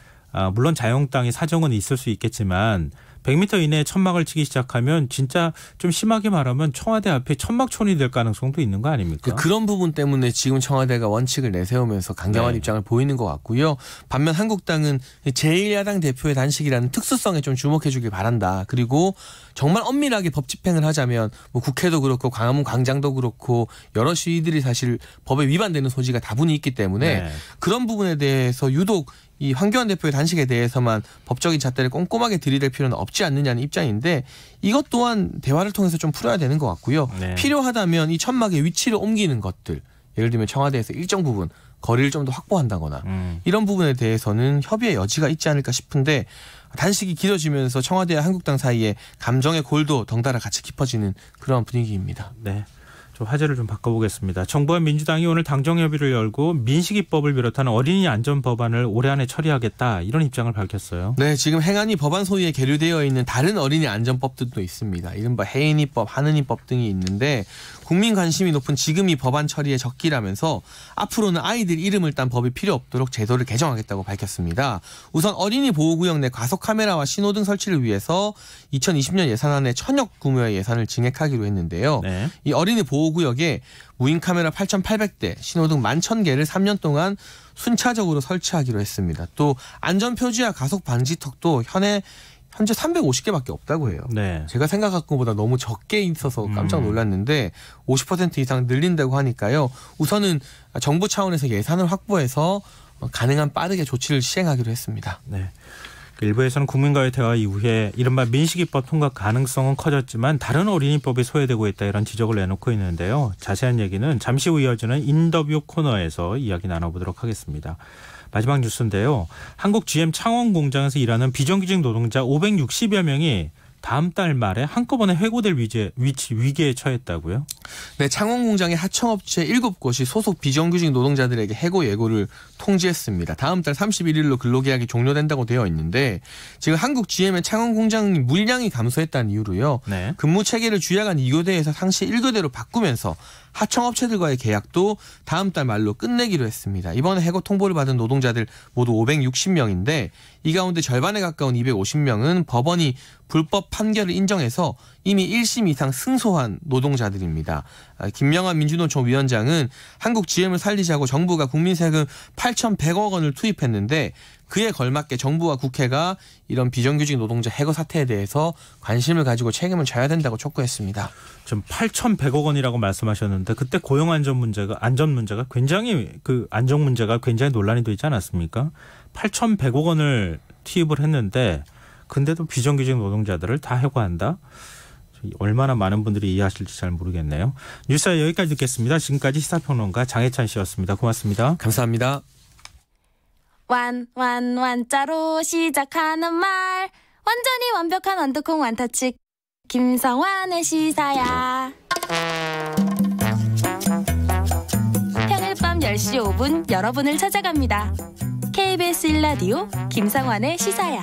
물론 자유한국당의 사정은 있을 수 있겠지만 100m 이내에 천막을 치기 시작하면 진짜 좀 심하게 말하면 청와대 앞에 천막촌이 될 가능성도 있는 거 아닙니까? 그런 부분 때문에 지금 청와대가 원칙을 내세우면서 강경한 네. 입장을 보이는 것 같고요. 반면 한국당은 제1야당 대표의 단식이라는 특수성에 좀 주목해 주길 바란다. 그리고 정말 엄밀하게 법 집행을 하자면 뭐 국회도 그렇고 광화문 광장도 그렇고 여러 시위들이 사실 법에 위반되는 소지가 다분히 있기 때문에 네. 그런 부분에 대해서 유독 이 황교안 대표의 단식에 대해서만 법적인 잣대를 꼼꼼하게 들이댈 필요는 없지 않느냐는 입장인데 이것 또한 대화를 통해서 좀 풀어야 되는 것 같고요. 네. 필요하다면 이 천막의 위치를 옮기는 것들, 예를 들면 청와대에서 일정 부분 거리를 좀 더 확보한다거나 이런 부분에 대해서는 협의의 여지가 있지 않을까 싶은데 단식이 길어지면서 청와대와 한국당 사이에 감정의 골도 덩달아 같이 깊어지는 그런 분위기입니다. 네. 좀 화제를 좀 바꿔보겠습니다. 정부와 민주당이 오늘 당정협의를 열고 민식이법을 비롯한 어린이 안전 법안을 올해 안에 처리하겠다 이런 입장을 밝혔어요. 네, 지금 행안위 법안 소위에 계류되어 있는 다른 어린이 안전법들도 있습니다. 이른바 혜인이법, 하느니법 등이 있는데 국민 관심이 높은 지금 이 법안 처리에 적기라면서 앞으로는 아이들 이름을 딴 법이 필요 없도록 제도를 개정하겠다고 밝혔습니다. 우선 어린이 보호구역 내 과속카메라와 신호등 설치를 위해서 2020년 예산안에 1,000억 규모의 예산을 증액하기로 했는데요. 네. 이 어린이 보호구역에 무인카메라 8,800대, 신호등 11,000개를 3년 동안 순차적으로 설치하기로 했습니다. 또 안전표지와 가속방지턱도 현재 350개밖에 없다고 해요. 네. 제가 생각한 것보다 너무 적게 있어서 깜짝 놀랐는데 50% 이상 늘린다고 하니까요. 우선은 정부 차원에서 예산을 확보해서 가능한 빠르게 조치를 시행하기로 했습니다. 네. 일부에서는 국민과의 대화 이후에 이른바 민식이법 통과 가능성은 커졌지만 다른 어린이법이 소외되고 있다 이런 지적을 내놓고 있는데요. 자세한 얘기는 잠시 후 이어지는 인터뷰 코너에서 이야기 나눠보도록 하겠습니다. 마지막 뉴스인데요. 한국 GM 창원 공장에서 일하는 비정규직 노동자 560여 명이 다음 달 말에 한꺼번에 해고될 위기에 처했다고요? 네, 창원 공장의 하청업체 7곳이 소속 비정규직 노동자들에게 해고 예고를 통지했습니다. 다음 달 31일로 근로계약이 종료된다고 되어 있는데 지금 한국 GM의 창원 공장 물량이 감소했다는 이유로요. 네. 근무 체계를 주야간 2교대에서 상시 1교대로 바꾸면서 하청업체들과의 계약도 다음 달 말로 끝내기로 했습니다. 이번에 해고 통보를 받은 노동자들 모두 560명인데 이 가운데 절반에 가까운 250명은 법원이 불법 판결을 인정해서 이미 1심 이상 승소한 노동자들입니다. 김명환 민주노총 위원장은 한국 GM을 살리자고 정부가 국민세금 8,100억 원을 투입했는데 그에 걸맞게 정부와 국회가 이런 비정규직 노동자 해고 사태에 대해서 관심을 가지고 책임을 져야 된다고 촉구했습니다. 지금 8,100억 원이라고 말씀하셨는데 그때 고용 안전 문제가 굉장히 안정 문제가 굉장히 논란이 되지 않았습니까? 8,100억 원을 투입을 했는데 근데도 비정규직 노동자들을 다 해고한다? 얼마나 많은 분들이 이해하실지 잘 모르겠네요. 뉴스 여기까지 듣겠습니다. 지금까지 시사평론가 장혜찬 씨였습니다. 고맙습니다. 감사합니다. 완자로 시작하는 말 완전히 완벽한 완두콩 완타치 김성환의 시사야. 평일 밤 10시 5분 여러분을 찾아갑니다. KBS 1라디오 김성환의 시사야.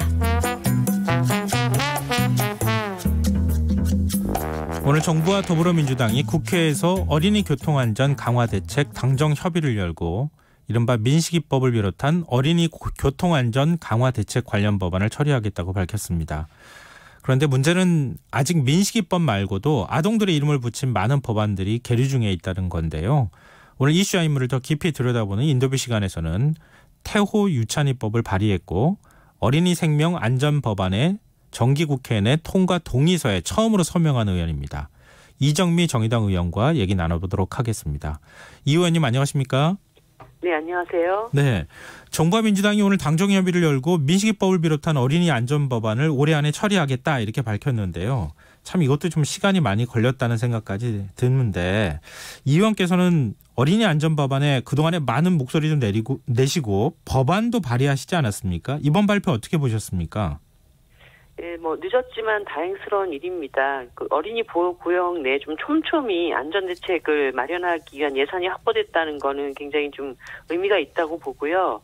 오늘 정부와 더불어민주당이 국회에서 어린이 교통안전 강화 대책 당정 협의를 열고 이른바 민식이법을 비롯한 어린이 교통안전 강화 대책 관련 법안을 처리하겠다고 밝혔습니다. 그런데 문제는 아직 민식이법 말고도 아동들의 이름을 붙인 많은 법안들이 계류 중에 있다는 건데요. 오늘 이슈와 인물을 더 깊이 들여다보는 인터뷰 시간에서는 태호 유찬이법을 발의했고 어린이 생명 안전 법안의 정기국회 내 통과 동의서에 처음으로 서명한 의원입니다. 이정미 정의당 의원과 얘기 나눠보도록 하겠습니다. 이 의원님 안녕하십니까? 네, 안녕하세요. 네, 정부와 민주당이 오늘 당정협의를 열고 민식이법을 비롯한 어린이 안전 법안을 올해 안에 처리하겠다 이렇게 밝혔는데요. 참 이것도 좀 시간이 많이 걸렸다는 생각까지 드는데 이 의원께서는 어린이 안전 법안에 그동안에 많은 목소리 좀 내시고 법안도 발의하시지 않았습니까? 이번 발표 어떻게 보셨습니까? 예, 늦었지만 다행스러운 일입니다. 어린이 보호구역 내 좀 촘촘히 안전대책을 마련하기 위한 예산이 확보됐다는 거는 굉장히 좀 의미가 있다고 보고요.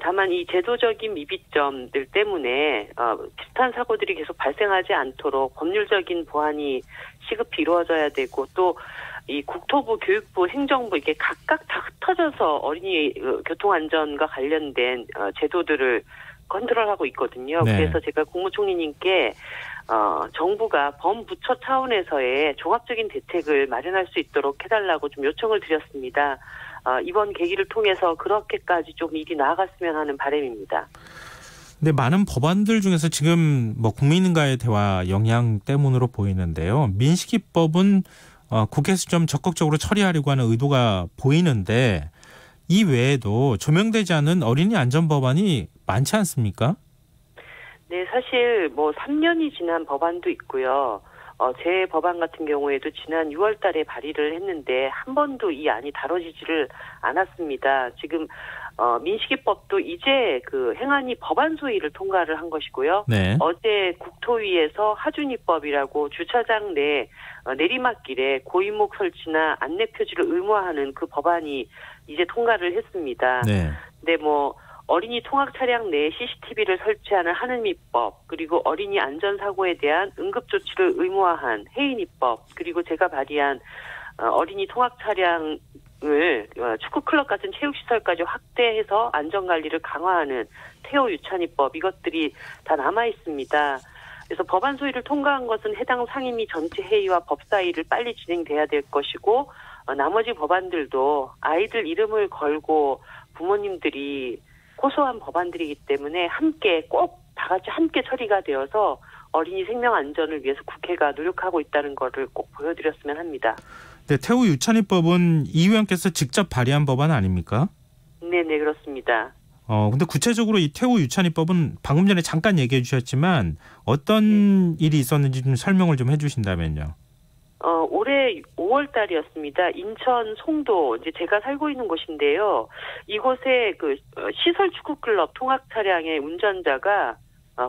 다만 이 제도적인 미비점들 때문에 비슷한 사고들이 계속 발생하지 않도록 법률적인 보완이 시급히 이루어져야 되고 또 이 국토부, 교육부, 행정부 이게 각각 다 흩어져서 어린이 교통안전과 관련된 제도들을 컨트롤하고 있거든요. 네. 그래서 제가 국무총리님께 정부가 범부처 차원에서의 종합적인 대책을 마련할 수 있도록 해달라고 좀 요청을 드렸습니다. 이번 계기를 통해서 그렇게까지 좀 일이 나아갔으면 하는 바람입니다. 근데 많은 법안들 중에서 지금 국민과의 대화 영향 때문으로 보이는데요. 민식이법은 국회에서 좀 적극적으로 처리하려고 하는 의도가 보이는데 이 외에도 조명되지 않은 어린이 안전 법안이 많지 않습니까? 네, 사실 뭐 3년이 지난 법안도 있고요. 제 법안 같은 경우에도 지난 6월 달에 발의를 했는데 한 번도 이 안이 다뤄지지를 않았습니다. 지금 민식이법도 이제 그 행안위 법안 소위를 통과를 한 것이고요. 네. 어제 국토위에서 하준위법이라고 주차장 내 내리막길에 고인목 설치나 안내 표지를 의무화하는 그 법안이 이제 통과를 했습니다. 네. 근데 뭐 어린이 통학 차량 내에 CCTV를 설치하는 하는미법, 그리고 어린이 안전사고에 대한 응급조치를 의무화한 해인이법, 그리고 제가 발의한 어린이 통학 차량을 축구클럽 같은 체육시설까지 확대해서 안전관리를 강화하는 태호 유찬이법, 이것들이 다 남아 있습니다. 그래서 법안 소위를 통과한 것은 해당 상임위 전체 회의와 법사위를 빨리 진행돼야 될 것이고, 나머지 법안들도 아이들 이름을 걸고 부모님들이 고소한 법안들이기 때문에 함께 꼭 다 같이 함께 처리가 되어서 어린이 생명 안전을 위해서 국회가 노력하고 있다는 것을 꼭 보여드렸으면 합니다. 네, 태호 유찬이법은 이 의원께서 직접 발의한 법안 아닙니까? 네, 그렇습니다. 근데 구체적으로 이 태호 유찬이법은 방금 전에 잠깐 얘기해 주셨지만 어떤 일이 있었는지 좀 설명을 좀 해주신다면요. 올해 5월 달이었습니다. 인천 송도, 이제 제가 살고 있는 곳인데요. 이곳에 그 시설 축구클럽 통학 차량의 운전자가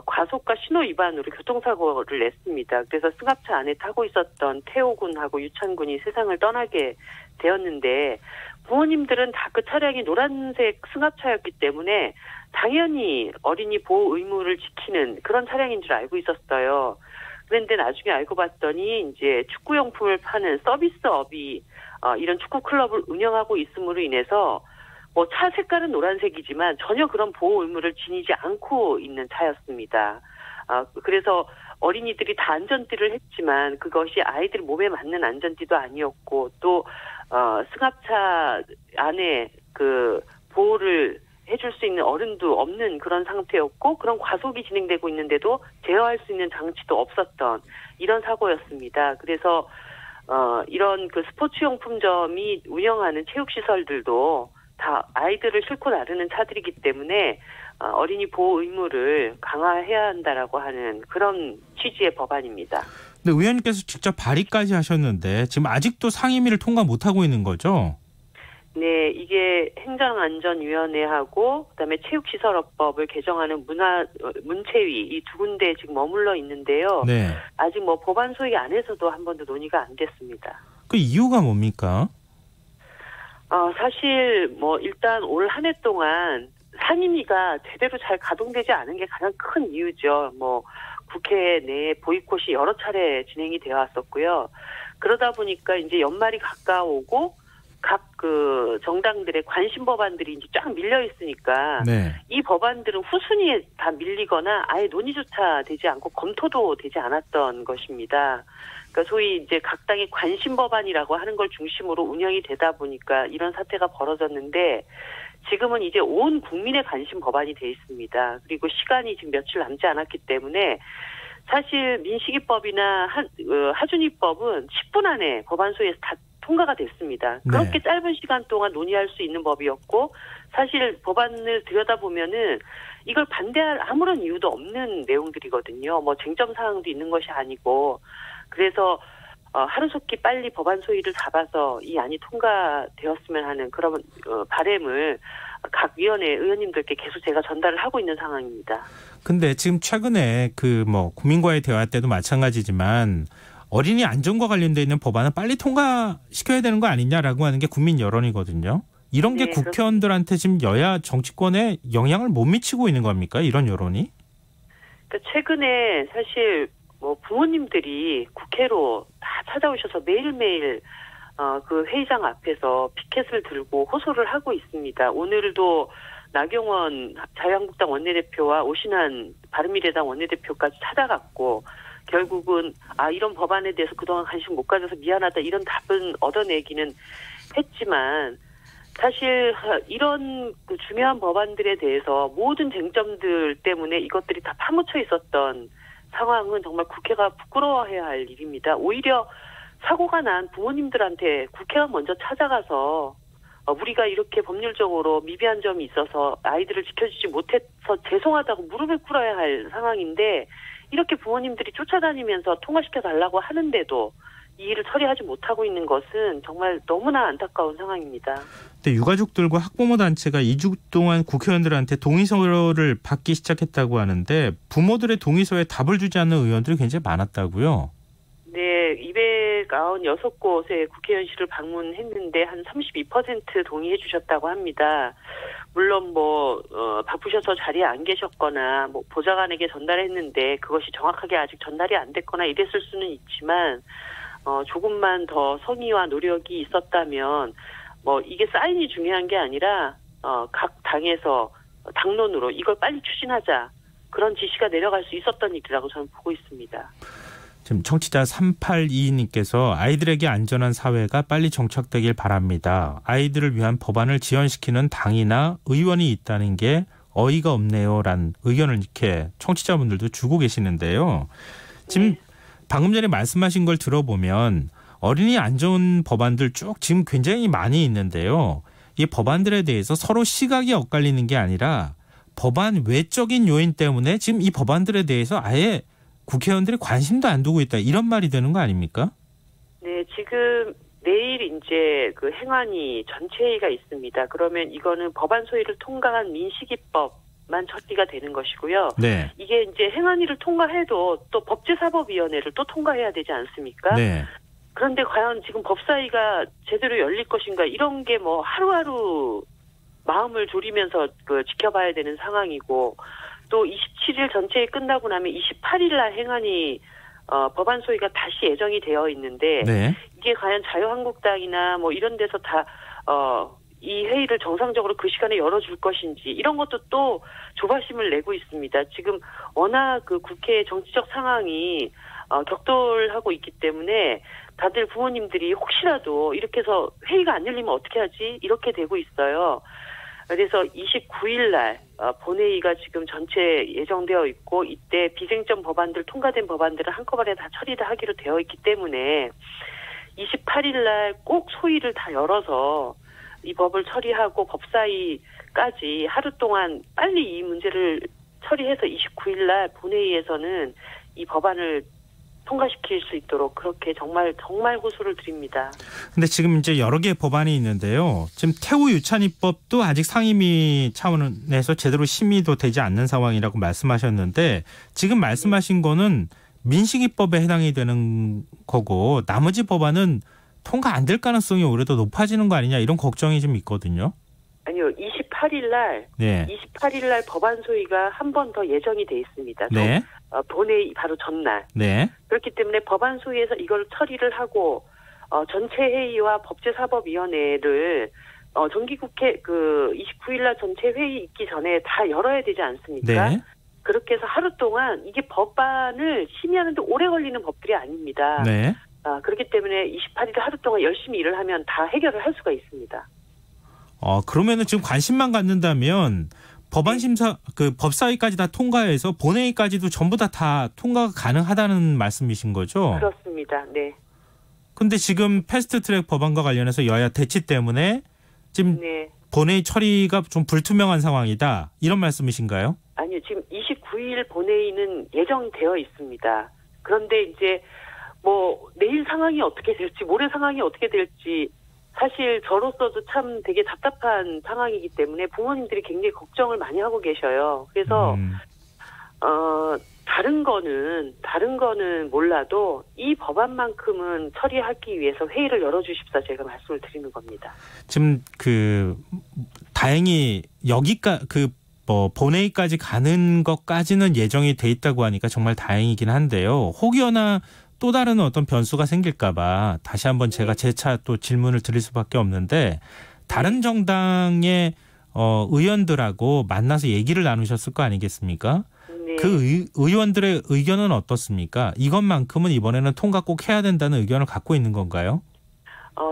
과속과 신호 위반으로 교통사고를 냈습니다. 그래서 승합차 안에 타고 있었던 태호 군하고 유찬 군이 세상을 떠나게 되었는데, 부모님들은 다 그 차량이 노란색 승합차였기 때문에 당연히 어린이 보호 의무를 지키는 그런 차량인 줄 알고 있었어요. 그런데 나중에 알고 봤더니 이제 축구용품을 파는 서비스업이 이런 축구클럽을 운영하고 있음으로 인해서 뭐 차 색깔은 노란색이지만 전혀 그런 보호 의무를 지니지 않고 있는 차였습니다. 그래서 어린이들이 다 안전띠를 했지만 그것이 아이들 몸에 맞는 안전띠도 아니었고, 또 승합차 안에 그 보호를 해줄 수 있는 어른도 없는 그런 상태였고, 그런 과속이 진행되고 있는데도 제어할 수 있는 장치도 없었던 이런 사고였습니다. 그래서 이런 그 스포츠용품점이 운영하는 체육시설들도 다 아이들을 싣고 나르는 차들이기 때문에 어린이 보호 의무를 강화해야 한다라고 하는 그런 취지의 법안입니다. 근데 의원님께서 직접 발의까지 하셨는데 지금 아직도 상임위를 통과 못하고 있는 거죠? 네, 이게 행정안전위원회하고 그다음에 체육시설업법을 개정하는 문체위, 이 두 군데 지금 머물러 있는데요. 네. 아직 뭐 법안 소위 안에서도 한 번도 논의가 안 됐습니다. 그 이유가 뭡니까? 사실 뭐 일단 올 한 해 동안 상임위가 제대로 잘 가동되지 않은 게 가장 큰 이유죠. 뭐 국회 내에 보이콧이 여러 차례 진행이 되어 왔었고요. 그러다 보니까 이제 연말이 가까워오고 각 그 정당들의 관심 법안들이 이제 쫙 밀려 있으니까 네. 이 법안들은 후순위에 다 밀리거나 아예 논의조차 되지 않고 검토도 되지 않았던 것입니다. 그러니까 소위 이제 각 당의 관심 법안이라고 하는 걸 중심으로 운영이 되다 보니까 이런 사태가 벌어졌는데, 지금은 이제 온 국민의 관심 법안이 돼 있습니다. 그리고 시간이 지금 며칠 남지 않았기 때문에 사실 민식이법이나 하준이법은 10분 안에 법안 소위에서 다 통과가 됐습니다. 네. 그렇게 짧은 시간 동안 논의할 수 있는 법이었고, 사실 법안을 들여다보면은 이걸 반대할 아무런 이유도 없는 내용들이거든요. 뭐 쟁점 사항도 있는 것이 아니고, 그래서 하루속히 빨리 법안 소위를 잡아서 이 안이 통과되었으면 하는 그런 바람을 각 위원회 의원님들께 계속 제가 전달을 하고 있는 상황입니다. 근데 지금 최근에 그 뭐 국민과의 대화 때도 마찬가지지만 어린이 안전과 관련돼 있는 법안은 빨리 통과시켜야 되는 거 아니냐라고 하는 게 국민 여론이거든요. 이런 게 국회의원들한테 지금 여야 정치권에 영향을 못 미치고 있는 겁니까? 이런 여론이? 그러니까 최근에 사실 뭐 부모님들이 국회로 다 찾아오셔서 매일매일 그 회의장 앞에서 피켓을 들고 호소를 하고 있습니다. 오늘도 나경원 자유한국당 원내대표와 오신환 바른미래당 원내대표까지 찾아갔고, 결국은 이런 법안에 대해서 그동안 관심 못 가져서 미안하다 이런 답은 얻어내기는 했지만, 사실 이런 그 중요한 법안들에 대해서 모든 쟁점들 때문에 이것들이 다 파묻혀 있었던 상황은 정말 국회가 부끄러워해야 할 일입니다. 오히려 사고가 난 부모님들한테 국회가 먼저 찾아가서 우리가 이렇게 법률적으로 미비한 점이 있어서 아이들을 지켜주지 못해서 죄송하다고 무릎을 꿇어야 할 상황인데 이렇게 부모님들이 쫓아다니면서 통과시켜달라고 하는데도 이 일을 처리하지 못하고 있는 것은 정말 너무나 안타까운 상황입니다. 근데 유가족들과 학부모 단체가 2주 동안 국회의원들한테 동의서를 받기 시작했다고 하는데 부모들의 동의서에 답을 주지 않는 의원들이 굉장히 많았다고요? 네, 296곳의 국회의원실을 방문했는데 한 32% 동의해 주셨다고 합니다. 물론 바쁘셔서 자리에 안 계셨거나 보좌관에게 전달했는데 그것이 정확하게 아직 전달이 안 됐거나 이랬을 수는 있지만 조금만 더 성의와 노력이 있었다면 이게 사인이 중요한 게 아니라 각 당에서 당론으로 이걸 빨리 추진하자 그런 지시가 내려갈 수 있었던 일이라고 저는 보고 있습니다. 지금 청취자 3822님께서 아이들에게 안전한 사회가 빨리 정착되길 바랍니다. 아이들을 위한 법안을 지원시키는 당이나 의원이 있다는 게 어이가 없네요라는 의견을 이렇게 청취자분들도 주고 계시는데요. 지금 네. 방금 전에 말씀하신 걸 들어보면 어린이 안전 법안들 쭉 지금 굉장히 많이 있는데요. 이 법안들에 대해서 서로 시각이 엇갈리는 게 아니라 법안 외적인 요인 때문에 지금 이 법안들에 대해서 아예 국회의원들이 관심도 안 두고 있다. 이런 말이 되는 거 아닙니까? 네, 지금 내일 이제 그 행안위 전체 회의가 있습니다. 그러면 이거는 법안 소위를 통과한 민식이법만 처리가 되는 것이고요. 네. 이게 이제 행안위를 통과해도 또 법제사법위원회를 또 통과해야 되지 않습니까? 네. 그런데 과연 지금 법사위가 제대로 열릴 것인가 이런 게 하루하루 마음을 졸이면서 지켜봐야 되는 상황이고 또 27일 전체회 끝나고 나면 28일 날 행안위 법안 소위가 다시 예정이 되어 있는데 네. 이게 과연 자유한국당이나 이런 데서 다 이 회의를 정상적으로 그 시간에 열어줄 것인지 이런 것도 또 조바심을 내고 있습니다. 지금 워낙 그 국회 정치적 상황이 격돌하고 있기 때문에 다들 부모님들이 혹시라도 이렇게 해서 회의가 안 열리면 어떻게 하지? 이렇게 되고 있어요. 그래서 29일 날 본회의가 지금 전체 예정되어 있고 이때 비쟁점 법안들 통과된 법안들을 한꺼번에 다 처리하기로 되어 있기 때문에 28일 날 꼭 소위를 다 열어서 이 법을 처리하고 법사위까지 하루 동안 빨리 이 문제를 처리해서 29일 날 본회의에서는 이 법안을 통과시킬 수 있도록 그렇게 정말 호소를 드립니다. 근데 지금 이제 여러 개의 법안이 있는데요. 지금 태우 유찬입법도 아직 상임위 차원에서 제대로 심의도 되지 않는 상황이라고 말씀하셨는데 지금 말씀하신 거는 민식이법에 해당이 되는 거고 나머지 법안은 통과 안 될 가능성이 오히려 더 높아지는 거 아니냐 이런 걱정이 좀 있거든요. 아니요. 28일 날 법안 소위가 한 번 더 예정이 돼 있습니다. 네. 본회의 바로 전날. 네. 그렇기 때문에 법안 소위에서 이걸 처리를 하고 전체 회의와 법제사법위원회를 정기국회 29일 날 전체 회의 있기 전에 다 열어야 되지 않습니까? 네. 그렇게 해서 하루 동안 이게 법안을 심의하는데 오래 걸리는 법들이 아닙니다. 네. 그렇기 때문에 28일 하루 동안 열심히 일을 하면 다 해결을 할 수가 있습니다. 그러면은 지금 관심만 갖는다면 법안 심사 법사위까지 다 통과해서 본회의까지도 전부 다 통과가 가능하다는 말씀이신 거죠? 그렇습니다. 네. 근데 지금 패스트트랙 법안과 관련해서 여야 대치 때문에 지금 네. 본회의 처리가 좀 불투명한 상황이다. 이런 말씀이신가요? 아니요. 지금 29일 본회의는 예정되어 있습니다. 그런데 이제 내일 상황이 어떻게 될지 모레 상황이 어떻게 될지 사실 저로서도 참 되게 답답한 상황이기 때문에 부모님들이 굉장히 걱정을 많이 하고 계셔요. 그래서 다른 거는 몰라도 이 법안만큼은 처리하기 위해서 회의를 열어주십사 제가 말씀을 드리는 겁니다. 지금 다행히 본회의까지 가는 것까지는 예정이 돼 있다고 하니까 정말 다행이긴 한데요. 혹여나 또 다른 어떤 변수가 생길까 봐 다시 한번 제가 재차 또 질문을 드릴 수밖에 없는데 다른 정당의 의원들하고 만나서 얘기를 나누셨을 거 아니겠습니까? 네. 그 의원들의 의견은 어떻습니까? 이것만큼은 이번에는 통과 꼭 해야 된다는 의견을 갖고 있는 건가요?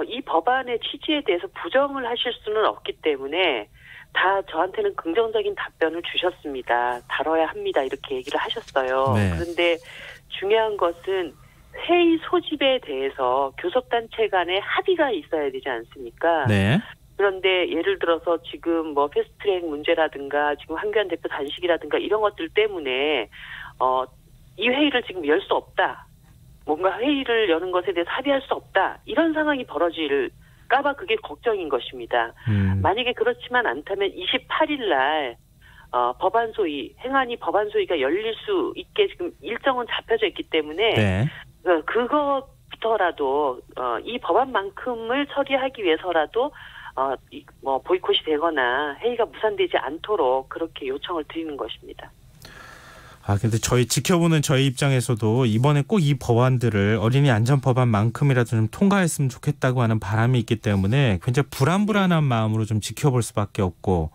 이 법안의 취지에 대해서 부정을 하실 수는 없기 때문에 다 저한테는 긍정적인 답변을 주셨습니다. 다뤄야 합니다. 이렇게 얘기를 하셨어요. 네. 그런데 중요한 것은 회의 소집에 대해서 교섭단체 간에 합의가 있어야 되지 않습니까? 네. 그런데 예를 들어서 지금 뭐 패스트트랙 문제라든가 지금 황교안 대표 단식이라든가 이런 것들 때문에 이 회의를 지금 열 수 없다. 뭔가 회의를 여는 것에 대해서 합의할 수 없다. 이런 상황이 벌어질까봐 그게 걱정인 것입니다. 만약에 그렇지만 않다면 28일 날 법안 소위, 행안위 법안 소위가 열릴 수 있게 지금 일정은 잡혀져 있기 때문에 네. 그것부터라도 이 법안만큼을 처리하기 위해서라도 뭐 보이콧이 되거나 회의가 무산되지 않도록 그렇게 요청을 드리는 것입니다. 근데 지켜보는 저희 입장에서도 이번에 꼭 이 법안들을 어린이 안전 법안만큼이라도 좀 통과했으면 좋겠다고 하는 바람이 있기 때문에 굉장히 불안한 마음으로 좀 지켜볼 수밖에 없고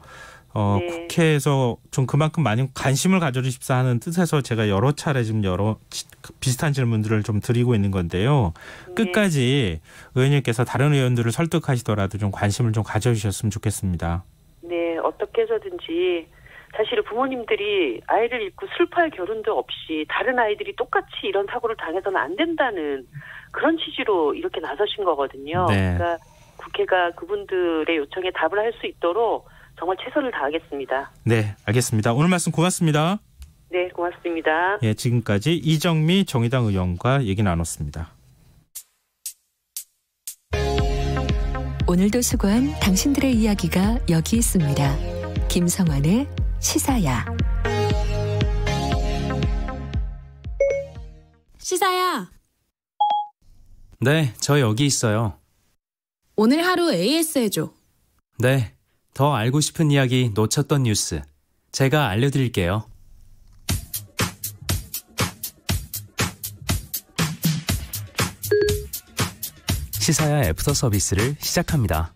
네. 국회에서 좀 그만큼 많이 관심을 가져주십사 하는 뜻에서 제가 여러 차례 지금 비슷한 질문들을 좀 드리고 있는 건데요. 네. 끝까지 의원님께서 다른 의원들을 설득하시더라도 좀 관심을 좀 가져주셨으면 좋겠습니다. 네, 어떻게 해서든지 사실 부모님들이 아이를 잃고 슬퍼할 겨를도 없이 다른 아이들이 똑같이 이런 사고를 당해서는 안 된다는 그런 취지로 이렇게 나서신 거거든요. 네. 그러니까 국회가 그분들의 요청에 답을 할 수 있도록 정말 최선을 다하겠습니다. 네, 알겠습니다. 오늘 말씀 고맙습니다. 네, 고맙습니다. 예, 지금까지 이정미 정의당 의원과 얘기 나눴습니다. 오늘도 수고한 당신들의 이야기가 여기 있습니다. 김성환의 시사야. 시사야. 네, 저 여기 있어요. 오늘 하루 AS 해줘. 네, 더 알고 싶은 이야기 놓쳤던 뉴스 제가 알려드릴게요. 시사야 애프터 서비스를 시작합니다.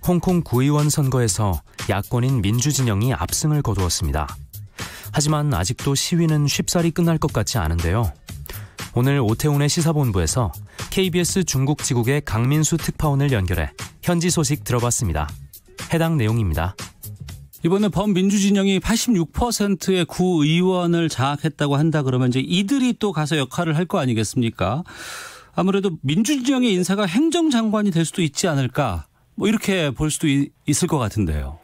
홍콩 구의원 선거에서 야권인 민주진영이 압승을 거두었습니다. 하지만 아직도 시위는 쉽사리 끝날 것 같지 않은데요. 오늘 오태훈의 시사본부에서 KBS 중국지국의 강민수 특파원을 연결해 현지 소식 들어봤습니다. 해당 내용입니다. 이번에 범민주진영이 86%의 구의원을 장악했다고 한다 그러면 이제 이들이 또 가서 역할을 할 거 아니겠습니까? 아무래도 민주진영의 인사가 행정장관이 될 수도 있지 않을까? 뭐 이렇게 볼 수도 있을 것 같은데요.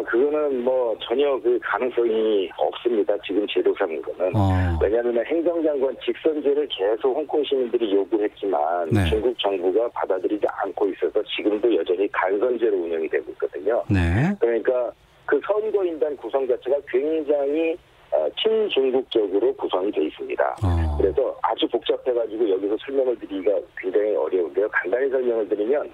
그거는 뭐 전혀 그 가능성이 없습니다. 지금 제도상으로는. 왜냐하면 행정장관 직선제를 계속 홍콩 시민들이 요구했지만 네. 중국 정부가 받아들이지 않고 있어서 지금도 여전히 간선제로 운영이 되고 있거든요. 네. 그러니까 그 선거인단 구성 자체가 굉장히 친중국적으로 구성이 돼 있습니다. 그래서 아주 복잡해가지고 여기서 설명을 드리기가 굉장히 어려운데요. 간단히 설명을 드리면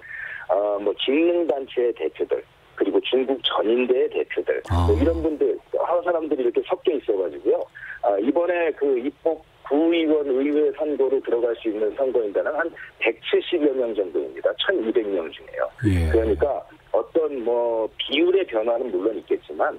뭐 직능단체의 대표들 그리고 중국 전인대의 대표들 뭐 이런 분들 여러 사람들이 이렇게 섞여 있어가지고요. 이번에 그 입법 구의원 의회 선거로 들어갈 수 있는 선거인단은 한 170여 명 정도입니다. 1,200명 중에요. 예. 그러니까 어떤 뭐 비율의 변화는 물론 있겠지만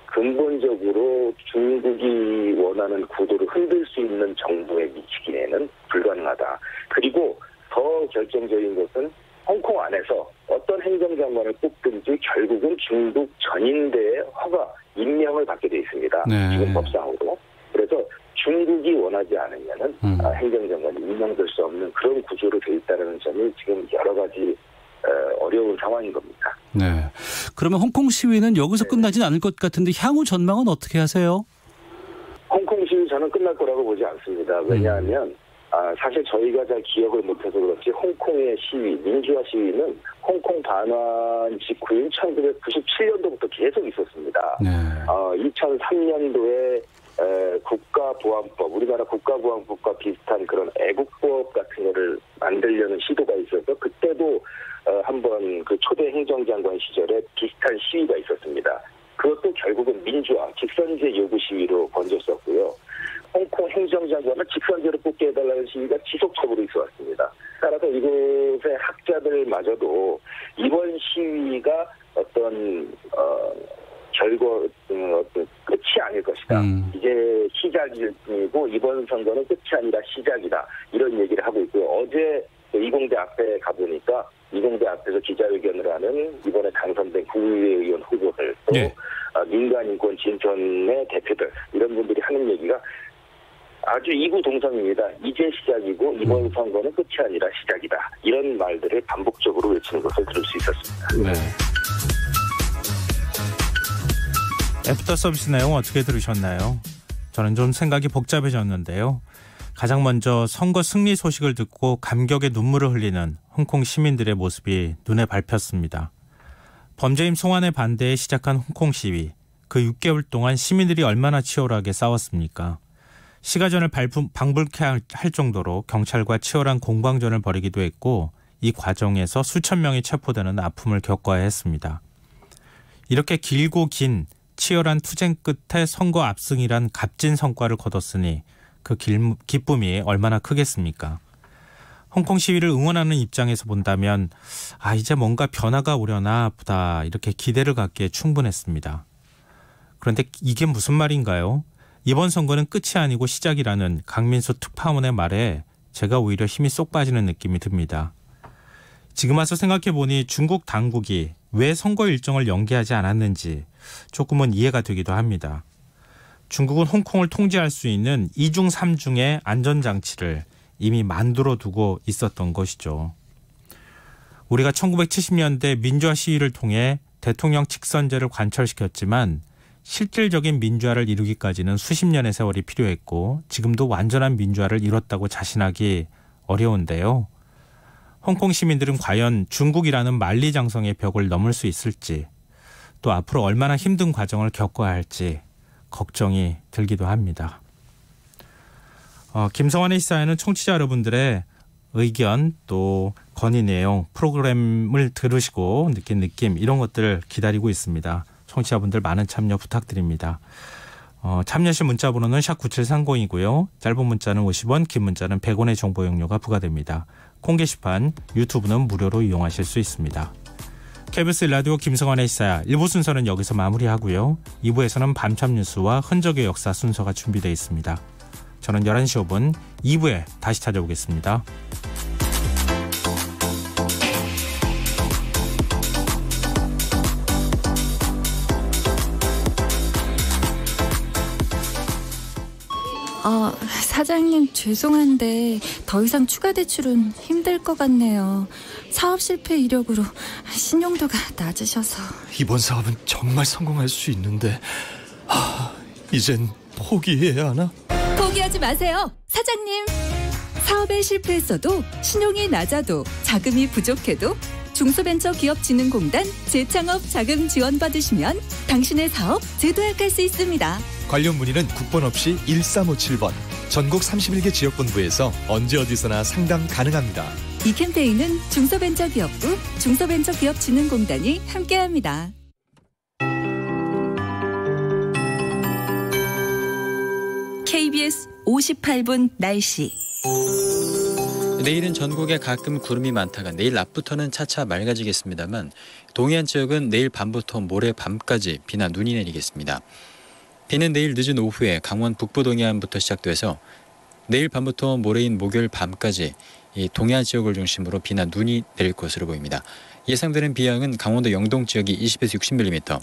근본적으로 중국이 원하는 구도를 흔들 수 있는 정부에 미치기에는 불가능하다. 그리고 더 결정적인 것은 홍콩 안에서 어떤 행정장관을 뽑든지 결국은 중국 전인대의 허가, 임명을 받게 돼 있습니다. 네. 지금 법상으로. 그래서 중국이 원하지 않으면은 행정장관이 임명될 수 없는 그런 구조로 돼 있다는 점이 지금 여러 가지 어려운 상황인 겁니다. 네. 그러면 홍콩 시위는 여기서 끝나진 않을 것 같은데 향후 전망은 어떻게 하세요? 홍콩 시위 저는 끝날 거라고 보지 않습니다. 왜냐하면 사실 저희가 잘 기억을 못해서 그렇지 홍콩의 시위, 민주화 시위는 홍콩 반환 직후인 1997년도부터 계속 있었습니다. 네. 2003년도에 국가보안법, 우리나라 국가보안법과 비슷한 그런 애국법 같은 거를 만들려는 시도가 있어서 그때도 한번 그 초대 행정장관 시절에 비슷한 시위가 있었습니다. 그것도 결국은 민주화, 직선제 요구 시위로 번졌었고요. 홍콩 행정장관을 직선제로 뽑게 해달라는 시위가 지속적으로 있어왔습니다. 따라서 이곳의 학자들마저도 이번 시위가 어떤 어떤 끝이 아닐 것이다. 이제 시작이고 이번 선거는 끝이 아니라 시작이다. 이런 얘기를 하고 있고요. 어제 이공대 앞에 가보니까 이공대 앞에서 기자회견을 하는 이번에 당선된 구의회 의원 후보들 또 네. 민간인권 진천의 대표들 이런 분들이 하는 얘기가 아주 이구동성입니다. 이제 시작이고 이번 선거는 끝이 아니라 시작이다. 이런 말들을 반복적으로 외치는 것을 들을 수 있었습니다. 네. 애프터 서비스 내용 어떻게 들으셨나요? 저는 좀 생각이 복잡해졌는데요. 가장 먼저 선거 승리 소식을 듣고 감격의 눈물을 흘리는 홍콩 시민들의 모습이 눈에 밟혔습니다. 범죄임 송환에 반대해 시작한 홍콩 시위. 그 6개월 동안 시민들이 얼마나 치열하게 싸웠습니까? 시가전을 방불케 할 정도로 경찰과 치열한 공방전을 벌이기도 했고 이 과정에서 수천 명이 체포되는 아픔을 겪어야 했습니다. 이렇게 길고 긴 치열한 투쟁 끝에 선거 압승이란 값진 성과를 거뒀으니 그 기쁨이 얼마나 크겠습니까? 홍콩 시위를 응원하는 입장에서 본다면 이제 뭔가 변화가 오려나 보다 이렇게 기대를 갖기에 충분했습니다. 그런데 이게 무슨 말인가요? 이번 선거는 끝이 아니고 시작이라는 강민수 특파원의 말에 제가 오히려 힘이 쏙 빠지는 느낌이 듭니다. 지금 와서 생각해보니 중국 당국이 왜 선거 일정을 연기하지 않았는지 조금은 이해가 되기도 합니다. 중국은 홍콩을 통제할 수 있는 2중 3중의 안전장치를 이미 만들어 두고 있었던 것이죠. 우리가 1970년대 민주화 시위를 통해 대통령 직선제를 관철시켰지만 실질적인 민주화를 이루기까지는 수십 년의 세월이 필요했고 지금도 완전한 민주화를 이뤘다고 자신하기 어려운데요. 홍콩 시민들은 과연 중국이라는 만리장성의 벽을 넘을 수 있을지 또 앞으로 얼마나 힘든 과정을 겪어야 할지 걱정이 들기도 합니다. 김성환의 시사에는 청취자 여러분들의 의견 또 건의 내용 프로그램을 들으시고 느낀 느낌 이런 것들 기다리고 있습니다. 청취자분들 많은 참여 부탁드립니다. 참여하실 문자 번호는 샵 9730이고요. 짧은 문자는 50원, 긴 문자는 100원의 정보 용료가 부과됩니다. 콩 게시판, 유튜브는 무료로 이용하실 수 있습니다. KBS 라디오 김성환의 시사야 1부 순서는 여기서 마무리하고요. 2부에서는 밤참 뉴스와 흔적의 역사 순서가 준비되어 있습니다. 저는 11시 5분 2부에 다시 찾아오겠습니다. 사장님 죄송한데 더 이상 추가 대출은 힘들 것 같네요. 사업 실패 이력으로 신용도가 낮으셔서. 이번 사업은 정말 성공할 수 있는데 이젠 포기해야 하나? 포기하지 마세요, 사장님. 사업에 실패했어도 신용이 낮아도 자금이 부족해도 중소벤처기업진흥공단 재창업 자금 지원 받으시면 당신의 사업 재도약할 수 있습니다. 관련 문의는 국번 없이 1357번. 전국 31개 지역본부에서 언제 어디서나 상담 가능합니다. 이 캠페인은 중소벤처기업부 중소벤처기업진흥공단이 함께합니다. KBS 58분 날씨. 내일은 전국에 가끔 구름이 많다가 내일 낮부터는 차차 맑아지겠습니다만 동해안 지역은 내일 밤부터 모레 밤까지 비나 눈이 내리겠습니다. 비는 내일 늦은 오후에 강원 북부 동해안부터 시작돼서 내일 밤부터 모레인 목요일 밤까지 이 동해안 지역을 중심으로 비나 눈이 내릴 것으로 보입니다. 예상되는 비양은 강원도 영동 지역이 20에서 60mm,